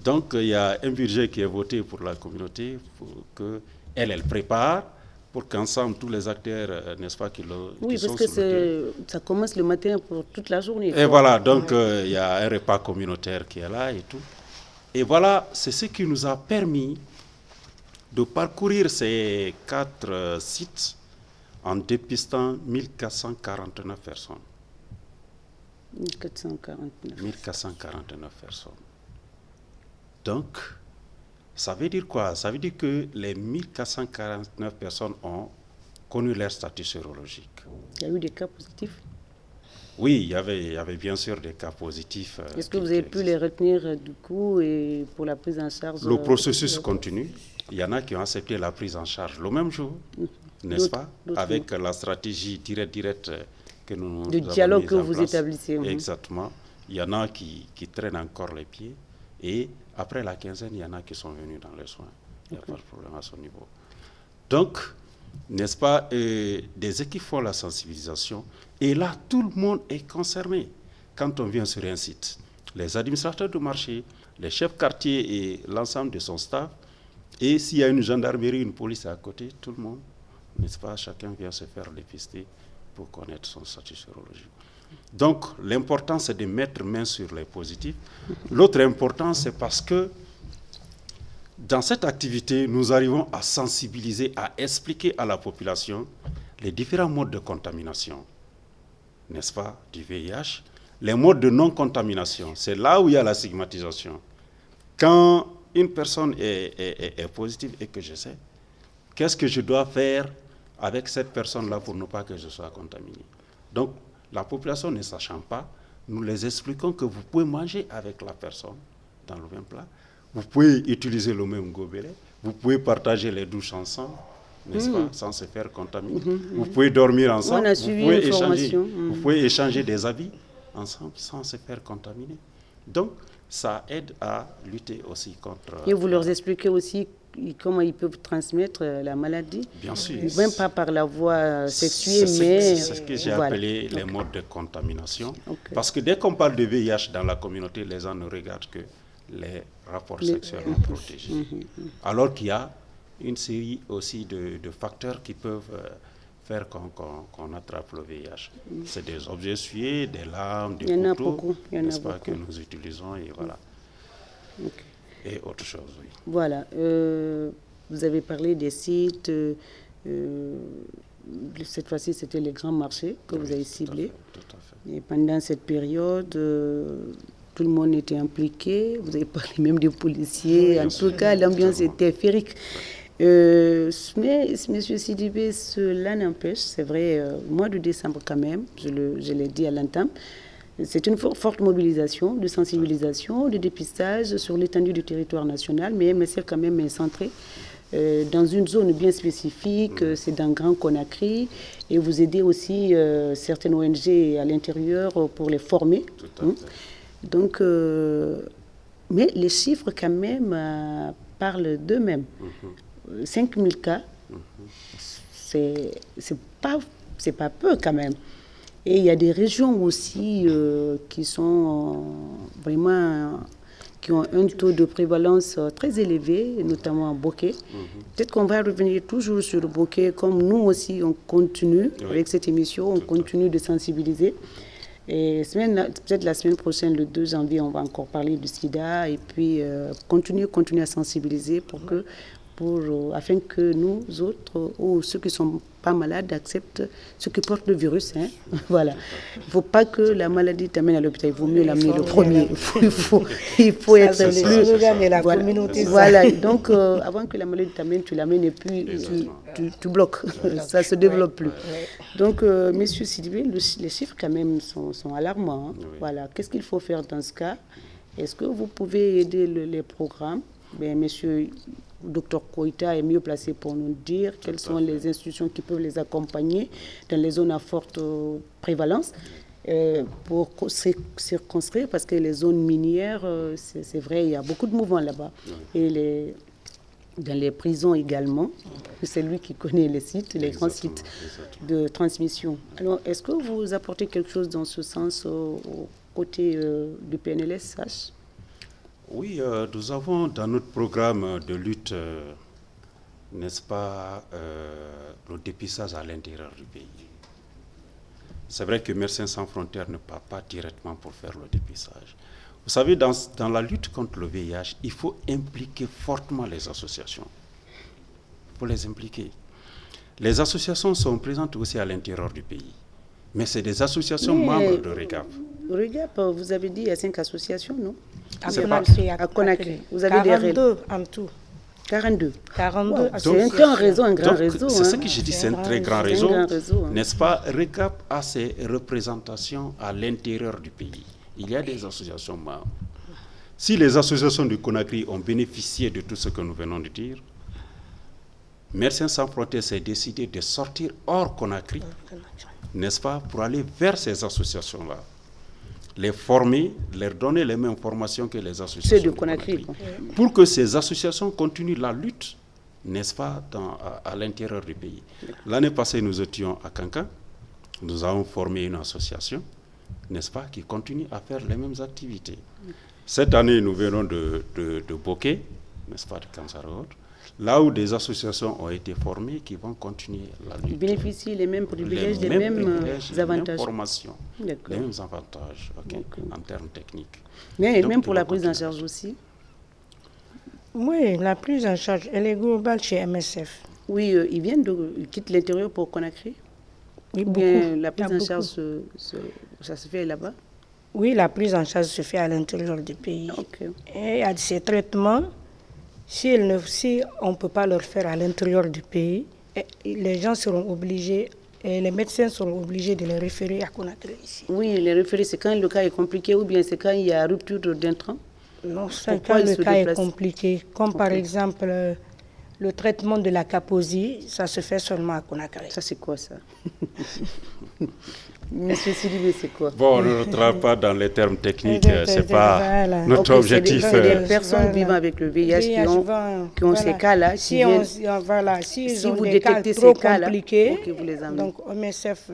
Donc, il y a un budget qui est voté pour la communauté, pour qu'elle prépare, pour qu'ensemble, tous les acteurs, n'est-ce pas, qui Oui, sont parce que ça commence le matin pour toute la journée. Et voilà, donc il y a un repas communautaire qui est là et tout. Et voilà, c'est ce qui nous a permis de parcourir ces 4 sites en dépistant 1449 personnes. 1449 personnes. Donc, ça veut dire quoi? Ça veut dire que les 1449 personnes ont connu leur statut sérologique. Il y a eu des cas positifs? Oui, il y avait bien sûr des cas positifs. Est-ce que vous avez pu les retenir du coup et pour la prise en charge? Le processus continue. Il y en a qui ont accepté la prise en charge le même jour, n'est-ce pas? Avec la stratégie directe que nous avons dialogue que vous place. établissez. Exactement. Il y en a qui traînent encore les pieds. Et après la quinzaine, il y en a qui sont venus dans les soins. Il n'y a pas de problème à ce niveau. Donc, n'est-ce pas, des équipes font la sensibilisation. Et là, tout le monde est concerné quand on vient sur un site. Les administrateurs de marché, les chefs quartiers et l'ensemble de son staff. Et s'il y a une gendarmerie, une police à côté, tout le monde, n'est-ce pas, chacun vient se faire dépister pour connaître son statut sérologique. Donc, l'important, c'est de mettre main sur les positifs. L'autre important, c'est parce que dans cette activité, nous arrivons à sensibiliser, à expliquer à la population les différents modes de contamination, n'est-ce pas, du VIH, les modes de non-contamination. C'est là où il y a la stigmatisation. Quand une personne est positive et que je sais, qu'est-ce que je dois faire avec cette personne-là pour ne pas que je sois contaminé? Donc, la population ne sachant pas, nous les expliquons que vous pouvez manger avec la personne dans le même plat, vous pouvez utiliser le même gobelet, vous pouvez partager les douches ensemble, n'est-ce pas, sans se faire contaminer. Vous pouvez dormir ensemble, vous pouvez échanger des habits ensemble sans se faire contaminer. Donc, ça aide à lutter aussi contre... Et vous leur expliquez aussi comment ils peuvent transmettre la maladie? Bien sûr. Même pas par la voie sexuelle, mais... C'est ce que j'ai appelé les modes de contamination. Parce que dès qu'on parle de VIH dans la communauté, les gens ne regardent que les rapports sexuels non protégés. Alors qu'il y a une série aussi de facteurs qui peuvent faire qu'on attrape le VIH. C'est des objets essuyés, des lames, des couteaux, n'est-ce pas, que nous utilisons, et voilà. Et autre chose, oui. Voilà. Vous avez parlé des sites. Cette fois-ci, c'était les grands marchés que vous avez ciblés. Tout à fait. Et pendant cette période, tout le monde était impliqué. Vous avez parlé même des policiers. En tout cas, l'ambiance était féerique. Mais, M. Sidibé, cela n'empêche, c'est vrai, mois de décembre quand même, je l'ai dit à l'entame, c'est une forte mobilisation, de sensibilisation, de dépistage sur l'étendue du territoire national, mais MSF quand même est centré dans une zone bien spécifique, c'est dans Grand Conakry, et vous aidez aussi certaines ONG à l'intérieur pour les former. Donc, mais les chiffres quand même parlent d'eux-mêmes. 5000 cas, c'est pas peu quand même. Et il y a des régions aussi qui sont vraiment, qui ont un taux de prévalence très élevé, notamment à Boké. Peut-être qu'on va revenir toujours sur Boké, comme nous aussi on continue avec cette émission, on continue de sensibiliser. Et peut-être la semaine prochaine, le 2 janvier, on va encore parler du sida et puis continuer à sensibiliser afin que nous autres, ou ceux qui ne sont pas malades, acceptent ceux qui portent le virus. Voilà. Il ne faut pas que la maladie t'amène à l'hôpital. Il vaut mieux l'amener le premier. Il faut être plus... la communauté. Voilà. Donc, avant que la maladie t'amène, tu l'amènes et puis tu bloques. Ça ne se développe plus. Donc, Monsieur Sidibé, les chiffres quand même sont alarmants. Voilà. Qu'est-ce qu'il faut faire dans ce cas? Est-ce que vous pouvez aider les programmes? Monsieur Dr Koïta est mieux placé pour nous dire quelles sont les institutions qui peuvent les accompagner dans les zones à forte prévalence pour circonscrire, parce que les zones minières, c'est vrai, il y a beaucoup de mouvements là-bas. Et dans les prisons également, c'est lui qui connaît les sites, les grands sites de transmission. Alors, est-ce que vous apportez quelque chose dans ce sens au côté du PNLS H? Oui, nous avons dans notre programme de lutte, n'est-ce pas, le dépistage à l'intérieur du pays. C'est vrai que Médecins sans frontières ne part pas directement pour faire le dépistage. Vous savez, dans la lutte contre le VIH, il faut impliquer fortement les associations. Il faut les impliquer. Les associations sont présentes aussi à l'intérieur du pays. Mais c'est des associations membres de REGAP. REGAP, vous avez dit il y a 5 associations, non? À Conakry. Vous avez 42 en tout. 42. 42 associations. C'est un réseau, un grand réseau. C'est ce que je dis, c'est un très grand réseau. N'est-ce pas? REGAP a ses représentations à l'intérieur du pays. Il y a des associations membres. Si les associations du Conakry ont bénéficié de tout ce que nous venons de dire, Médecins sans frontières s'est décidé de sortir hors Conakry, n'est-ce pas, pour aller vers ces associations-là, les former, leur donner les mêmes formations que les associations du Conakry. Pour que ces associations continuent la lutte, n'est-ce pas, à l'intérieur du pays. L'année passée, nous étions à Kankan, nous avons formé une association, n'est-ce pas, qui continue à faire les mêmes activités. Cette année, nous venons de Boké, n'est-ce pas, de Kansarot, là où des associations ont été formées qui vont continuer la lutte. Ils bénéficient les mêmes privilèges, les mêmes avantages. Les mêmes formations, les mêmes avantages en termes techniques. Mais donc, même pour la prise en charge aussi? Oui, la prise en charge, elle est globale chez MSF. Oui, ils quittent l'intérieur pour Conakry? Oui, ou bien la prise en charge, ça se fait là-bas? Oui, la prise en charge se fait à l'intérieur du pays. Et à ces traitements, si on ne peut pas leur faire à l'intérieur du pays, les gens seront obligés, et les médecins seront obligés de les référer à Conakry ici. Oui, les référer, c'est quand le cas est compliqué ou bien c'est quand il y a rupture d'intrant? Non, c'est quand le cas est compliqué. Comme par exemple, le traitement de la kaposi, ça se fait seulement à Conakry. Ça, c'est quoi ça? Monsieur Sidibé, c'est quoi? Bon, on ne rentrera pas dans les termes techniques, c'est pas notre objectif. C'est des personnes vivant avec le VIH qui ont ces cas-là. Si vous détectez ces cas-là, vous les amenez. Donc, MSF...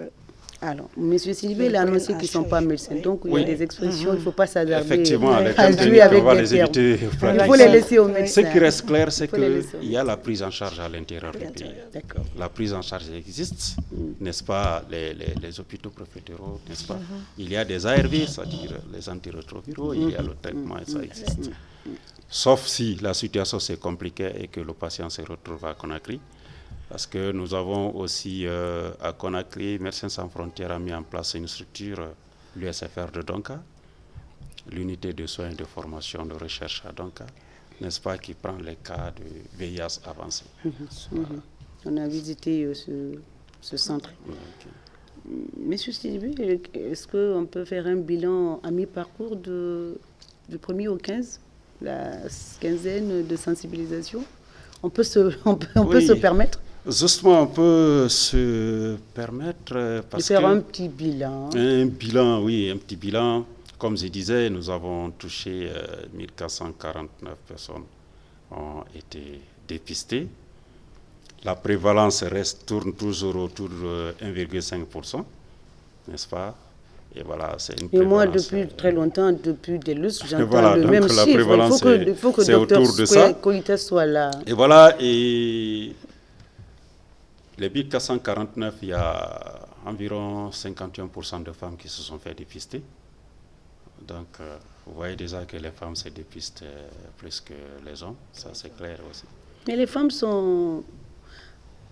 Alors, M. Sidibé il a annoncé qu'ils ne sont pas médecins, donc il y a des expressions, il ne faut pas s'adarder. Effectivement, les termes techniques, on va les éviter. Il faut les laisser aux médecins. Ce qui reste clair, c'est qu'il y a la prise en charge à l'intérieur du pays. La prise en charge existe, n'est-ce pas, les hôpitaux préfectoraux, n'est-ce pas. Il y a des ARV, c'est-à-dire les antirétroviraux, il y a le traitement et ça existe. Sauf si la situation s'est compliquée et que le patient se retrouve à Conakry. Parce que nous avons aussi à Conakry, Médecins sans frontières a mis en place une structure, l'USFR de Donka, l'unité de soins et de formation de recherche à Donka, n'est-ce pas, qui prend les cas de VIH avancé. Voilà. On a visité ce centre. Monsieur Sidibé, est-ce qu'on peut faire un bilan à mi-parcours du 1er au 15, la quinzaine de sensibilisation? On peut se permettre? Justement, on peut se permettre de faire un petit bilan. Un bilan, oui, un petit bilan. Comme je disais, nous avons touché 1449 personnes ont été dépistées. La prévalence tourne toujours autour de 1,5%, n'est-ce pas? Et voilà, c'est une prévalence. Et moi, depuis très longtemps, depuis des lustres, j'entends le même chiffre. Il faut que le docteur Koïta soit là. Et voilà, et les 1449, il y a environ 51% de femmes qui se sont fait dépister. Donc, vous voyez déjà que les femmes se dépistent plus que les hommes, ça c'est clair aussi. Mais les femmes sont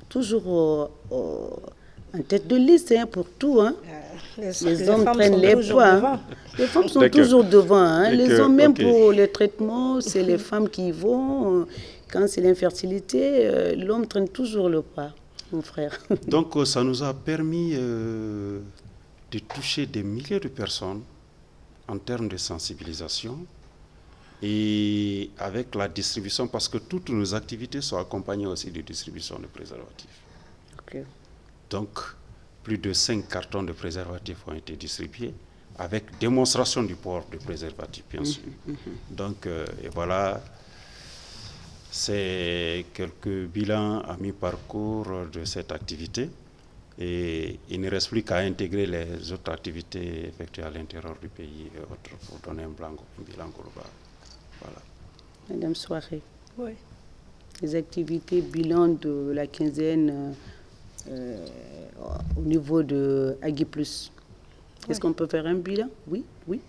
toujours en tête de liste pour tout. Les hommes prennent les poids. Les femmes sont toujours devant. Les hommes, même pour les traitements, c'est les femmes qui y vont. Quand c'est l'infertilité, l'homme traîne toujours le pas, mon frère. Donc, ça nous a permis de toucher des milliers de personnes en termes de sensibilisation. et avec la distribution, parce que toutes nos activités sont accompagnées aussi de distribution de préservatifs. Ok. Donc, plus de 5 cartons de préservatifs ont été distribués, avec démonstration du port de préservatifs, bien sûr. Donc, et voilà, c'est quelques bilans à mi-parcours de cette activité. Et il ne reste plus qu'à intégrer les autres activités effectuées à l'intérieur du pays et autres pour donner un bilan global. Voilà. Madame Souaré, Oui. les activités bilan de la quinzaine au niveau de Agui Plus. Est-ce qu'on peut faire un bilan? Oui, oui.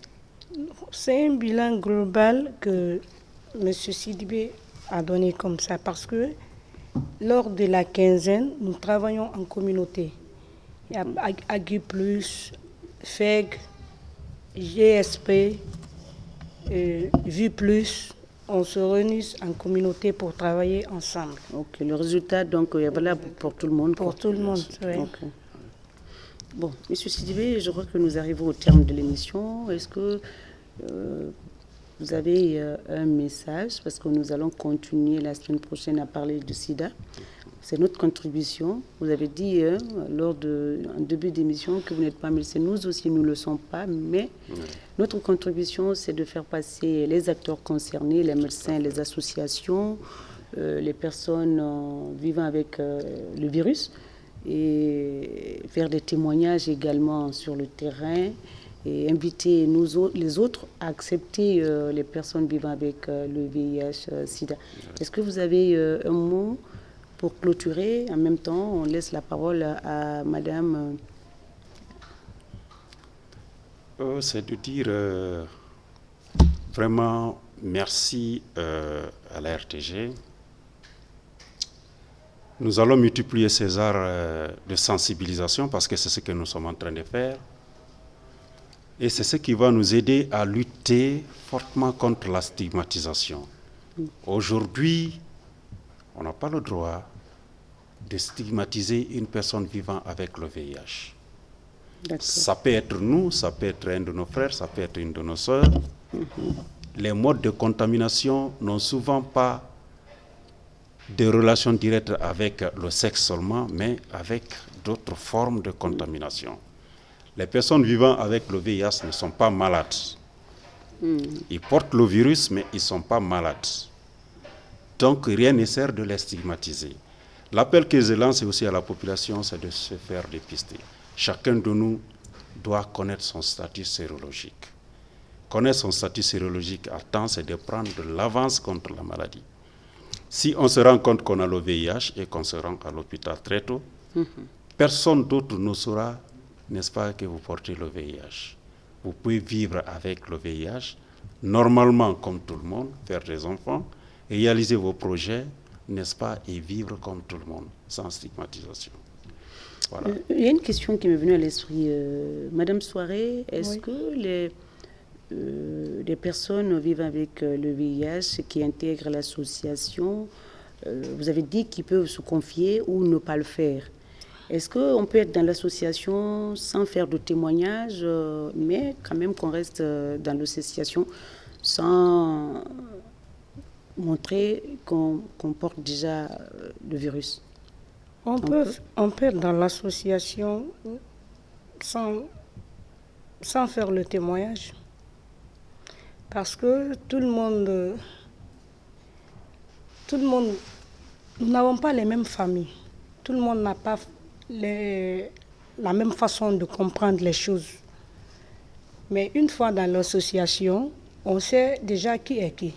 C'est un bilan global que M. Sidibé a donné comme ça parce que lors de la quinzaine, nous travaillons en communauté. Il y a Agui Plus, FEG, GSP, Vue Plus. On se réunit en communauté pour travailler ensemble. Ok, le résultat, donc, est valable pour tout le monde. Pour tout le monde, oui. Okay. Bon, M. Sidibé, je crois que nous arrivons au terme de l'émission. Est-ce que vous avez un message? Parce que nous allons continuer la semaine prochaine à parler du sida. C'est notre contribution. Vous avez dit en début d'émission que vous n'êtes pas médecin. Nous aussi, nous ne le sommes pas. Mais notre contribution, c'est de faire passer les acteurs concernés, les médecins, les associations, les personnes vivant avec le virus, et faire des témoignages également sur le terrain et inviter les autres à accepter les personnes vivant avec le VIH-Sida. Est-ce que vous avez un mot pour clôturer? En même temps, on laisse la parole à Madame. C'est de dire vraiment merci à la RTG. Nous allons multiplier ces arts de sensibilisation parce que c'est ce que nous sommes en train de faire. Et c'est ce qui va nous aider à lutter fortement contre la stigmatisation. Aujourd'hui, on n'a pas le droit de stigmatiser une personne vivant avec le VIH. Ça peut être nous, ça peut être un de nos frères, ça peut être une de nos sœurs. Les modes de contamination n'ont souvent pas de relations directes avec le sexe seulement, mais avec d'autres formes de contamination. Les personnes vivant avec le VIH ne sont pas malades. Ils portent le virus, mais ils ne sont pas malades. Donc, rien ne sert de les stigmatiser. L'appel que je lance aussi à la population, c'est de se faire dépister. Chacun de nous doit connaître son statut sérologique. Connaître son statut sérologique à temps, c'est de prendre de l'avance contre la maladie. Si on se rend compte qu'on a le VIH et qu'on se rend à l'hôpital très tôt, personne d'autre ne saura, n'est-ce pas, que vous portez le VIH. Vous pouvez vivre avec le VIH, normalement comme tout le monde, faire des enfants, réaliser vos projets, n'est-ce pas, et vivre comme tout le monde, sans stigmatisation. Voilà. Il y a une question qui m'est venue à l'esprit. Madame Souaré, est-ce que les personnes vivant avec le VIH qui intègrent l'association, vous avez dit qu'ils peuvent se confier ou ne pas le faire. Est-ce qu'on peut être dans l'association sans faire de témoignage, mais quand même qu'on reste dans l'association sans montrer qu'on porte déjà le virus? On peut être dans l'association sans faire le témoignage. Parce que tout le monde, nous n'avons pas les mêmes familles. Tout le monde n'a pas la même façon de comprendre les choses. Mais une fois dans l'association, on sait déjà qui est qui.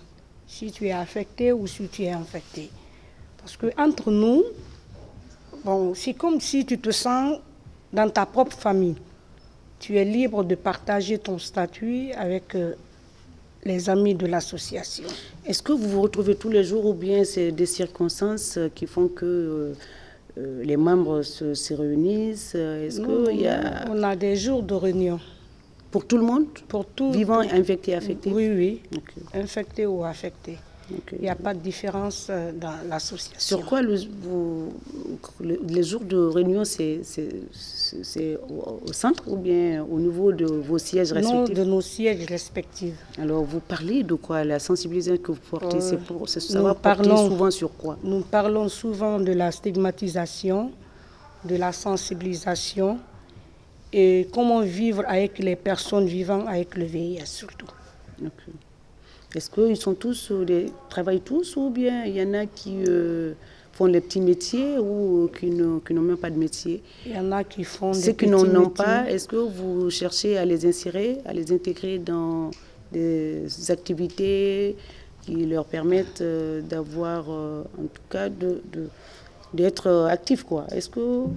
Si tu es affecté ou si tu es infecté. Parce qu'entre nous, c'est comme si tu te sens dans ta propre famille. Tu es libre de partager ton statut avec les amis de l'association. Est-ce que vous vous retrouvez tous les jours ou bien c'est des circonstances qui font que les membres se réunissent? On a des jours de réunion. Pour tout le monde? Pour tout. Vivant, infecté, affecté? Oui. Okay. Infecté ou affecté. Ok. Il n'y a pas de différence dans l'association. Sur quoi les jours de réunion, c'est au centre ou bien au niveau de vos sièges Non, respectifs? de nos sièges respectifs. Alors, vous parlez de quoi? La sensibilisation que vous portez, ça nous va porter parlons- souvent sur quoi? Nous parlons souvent de la stigmatisation, de la sensibilisation et comment vivre avec les personnes vivant avec le VIH surtout. Ok. Est-ce qu'ils sont tous, travaillent tous ou bien il y en a qui font les petits métiers ou qui n'ont même pas de métier? Il y en a qui font des Ceux qui petits n'en ont métiers. pas, est-ce que vous cherchez à les insérer, à les intégrer dans des activités qui leur permettent d'avoir, en tout cas, d'être actifs, quoi? Est-ce que vous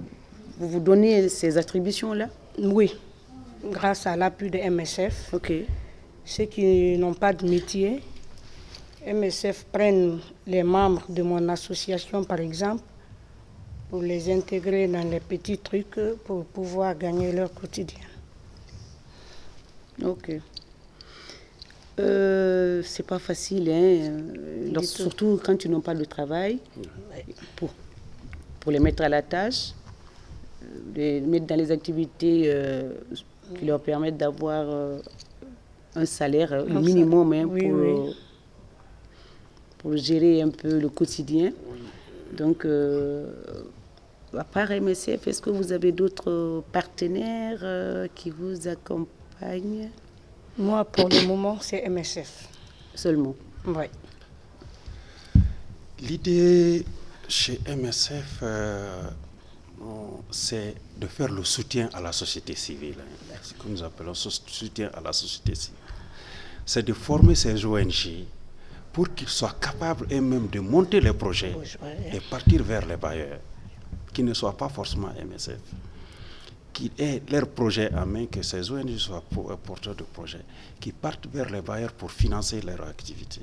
vous donnez ces attributions-là? Oui, grâce à l'appui de MSF. Ok. Ceux qui n'ont pas de métier, MSF prennent les membres de mon association, par exemple, pour les intégrer dans les petits trucs pour pouvoir gagner leur quotidien. Ok. C'est pas facile, hein, surtout quand ils n'ont pas de travail, pour les mettre à la tâche, les mettre dans les activités qui leur permettent d'avoir un salaire minimum hein, pour gérer un peu le quotidien. Donc, à part MSF, est-ce que vous avez d'autres partenaires qui vous accompagnent? Moi, pour le moment, c'est MSF. Seulement. Oui. L'idée chez MSF, c'est de faire le soutien à la société civile. Ce que nous appelons soutien à la société civile. C'est de former ces ONG pour qu'ils soient capables eux-mêmes de monter les projets et partir vers les bailleurs, qui ne soient pas forcément MSF, qu'ils aient leurs projets en main, que ces ONG soient porteurs de projets, qui partent vers les bailleurs pour financer leur activité.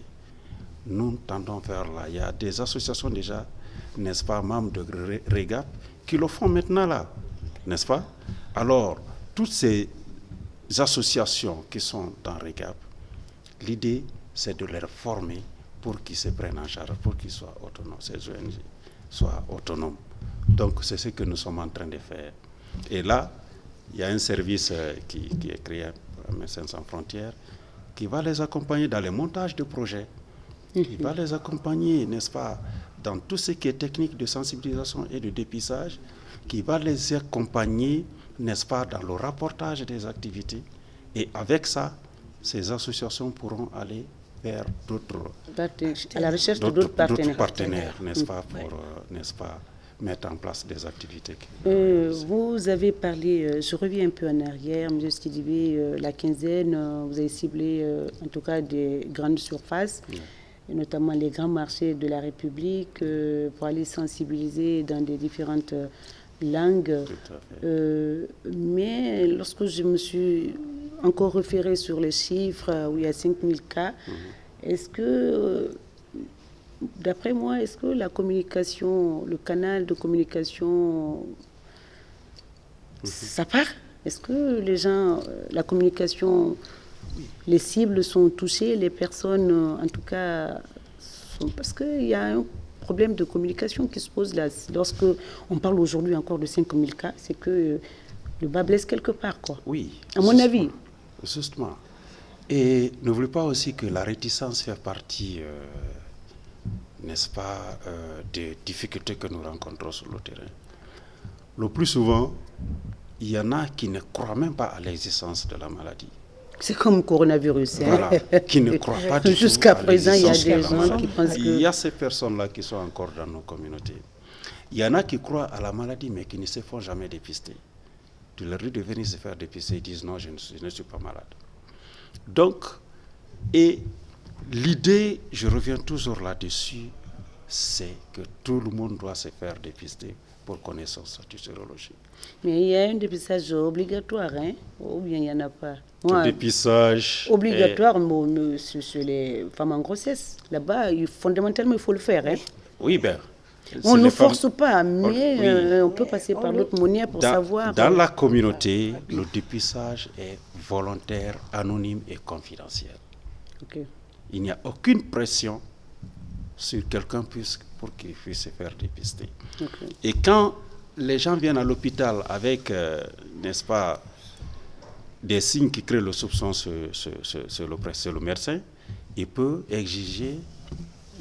Nous tendons vers là. Il y a des associations déjà, n'est-ce pas, membres de REGAP, qui le font maintenant là, n'est-ce pas? Alors, toutes ces associations qui sont dans REGAP, l'idée, c'est de les former pour qu'ils se prennent en charge, pour qu'ils soient autonomes, ces ONG soient autonomes. Donc, c'est ce que nous sommes en train de faire. Et là, il y a un service qui est créé par Médecins sans frontières qui va les accompagner dans le montage de projets, qui va les accompagner, n'est-ce pas, dans tout ce qui est technique de sensibilisation et de dépistage, qui va les accompagner, n'est-ce pas, dans le rapportage des activités. Et avec ça, ces associations pourront aller vers à la recherche d'autres partenaires, n'est-ce pas, pour, n'est-ce pas, mettre en place des activités. Vous avez parlé, je reviens un peu en arrière, M. Sidibé, la quinzaine, vous avez ciblé en tout cas des grandes surfaces, et notamment les grands marchés de la République, pour aller sensibiliser dans des différentes langues. Mais lorsque je me suis encore référée sur les chiffres, où il y a 5000 cas, est-ce que... D'après moi, est-ce que la communication, le canal de communication, ça part? Est-ce que les gens, la communication, les cibles sont touchées, les personnes, en tout cas, parce qu'il y a un problème de communication qui se pose là. Lorsque on parle aujourd'hui encore de 5000 cas, c'est que le bas blesse quelque part, quoi. Oui. À mon avis. Justement. Et n'oubliez pas aussi que la réticence fait partie... n'est-ce pas, des difficultés que nous rencontrons sur le terrain. Le plus souvent, il y en a qui ne croient même pas à l'existence de la maladie. C'est comme le coronavirus. Voilà, qui ne croient pas du tout. Jusqu'à présent, il y a des gens gens qui pensent que... Il y a ces personnes-là qui sont encore dans nos communautés. Il y en a qui croient à la maladie, mais qui ne se font jamais dépister. Tu leur dis de venir se faire dépister, ils disent non, je ne suis pas malade. Donc, et l'idée, je reviens toujours là-dessus, c'est que tout le monde doit se faire dépister pour connaître son statut sérologique. Mais il y a un dépistage obligatoire, hein? Ou bien il n'y en a pas? Le dépistage obligatoire sur les femmes en grossesse. Là-bas, fondamentalement, il faut le faire. Hein? Oui, bien. On ne force pas, mais on peut passer par d'autres manières pour savoir. Dans la communauté, le dépistage est volontaire, anonyme et confidentiel. Okay. Il n'y a aucune pression sur quelqu'un pour qu'il puisse se faire dépister. Ok. Et quand les gens viennent à l'hôpital avec, n'est-ce pas, des signes qui créent le soupçon sur le médecin, il peut exiger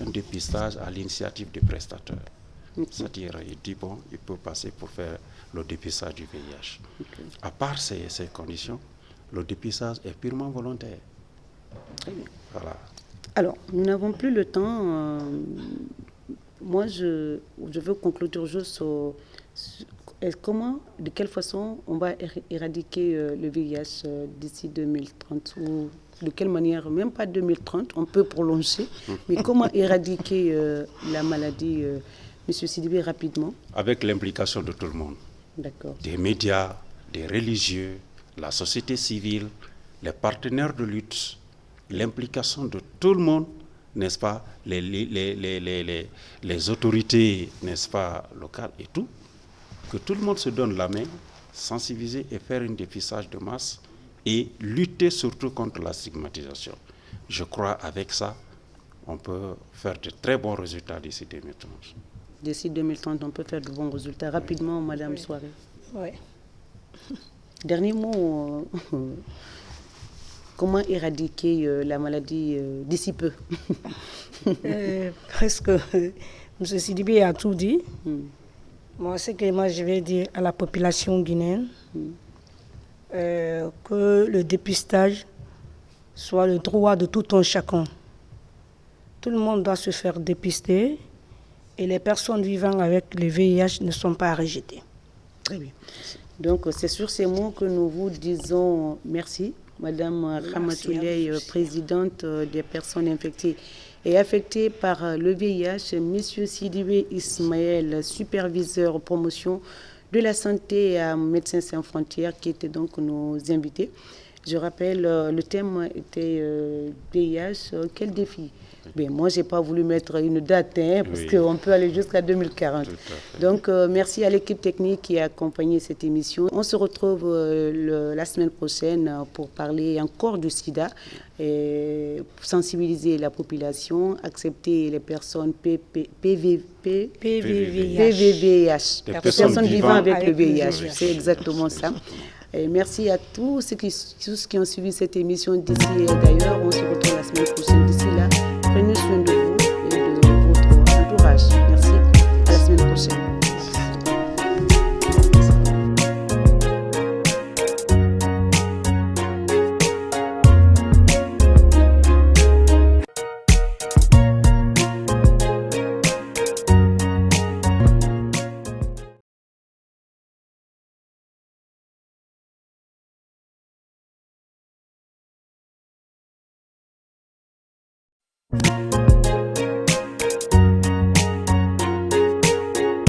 un dépistage à l'initiative du prestataire. C'est-à-dire, il dit, bon, il peut passer pour faire le dépistage du VIH. À part ces conditions, le dépistage est purement volontaire. Très bien. Voilà. Alors, nous n'avons plus le temps. Moi, je veux conclure juste sur comment, de quelle façon on va éradiquer le VIH d'ici 2030 ou de quelle manière, même pas 2030, on peut prolonger, mais comment éradiquer la maladie, Monsieur Sidibé, rapidement? Avec l'implication de tout le monde. D'accord. Des médias, des religieux, la société civile, les partenaires de lutte, l'implication de tout le monde, n'est-ce pas, les autorités, n'est-ce pas, locales et tout, que tout le monde se donne la main, sensibiliser et faire un dépistage de masse et lutter surtout contre la stigmatisation. Je crois avec ça, on peut faire de très bons résultats d'ici 2030. D'ici 2030, on peut faire de bons résultats. Rapidement, Madame Oui. Soirée. Oui. Dernier mot, comment éradiquer la maladie d'ici peu? Presque, M. Sidibé a tout dit. Moi, ce que je vais dire à la population guinéenne, que le dépistage soit le droit de tout un chacun. Tout le monde doit se faire dépister et les personnes vivant avec le VIH ne sont pas rejetées. Très bien. Donc, c'est sur ces mots que nous vous disons merci, Madame Ramatoulaye, présidente des personnes infectées et affectées par le VIH, Monsieur Sidibé Ismaël, superviseur promotion de la santé à Médecins Sans Frontières, qui étaient donc nos invités. Je rappelle, le thème était VIH, quel défi? Mais moi, je n'ai pas voulu mettre une date, parce qu'on peut aller jusqu'à 2040. Donc, merci à l'équipe technique qui a accompagné cette émission. On se retrouve la semaine prochaine pour parler encore du sida, et sensibiliser la population, accepter les personnes PVVH, les personnes vivant avec le VIH. C'est exactement ça. Et merci à tous ceux qui ont suivi cette émission d'ici et d'ailleurs. On se retrouve la semaine prochaine. D'ici là, prenez soin de vous et de votre entourage. Merci. À la semaine prochaine.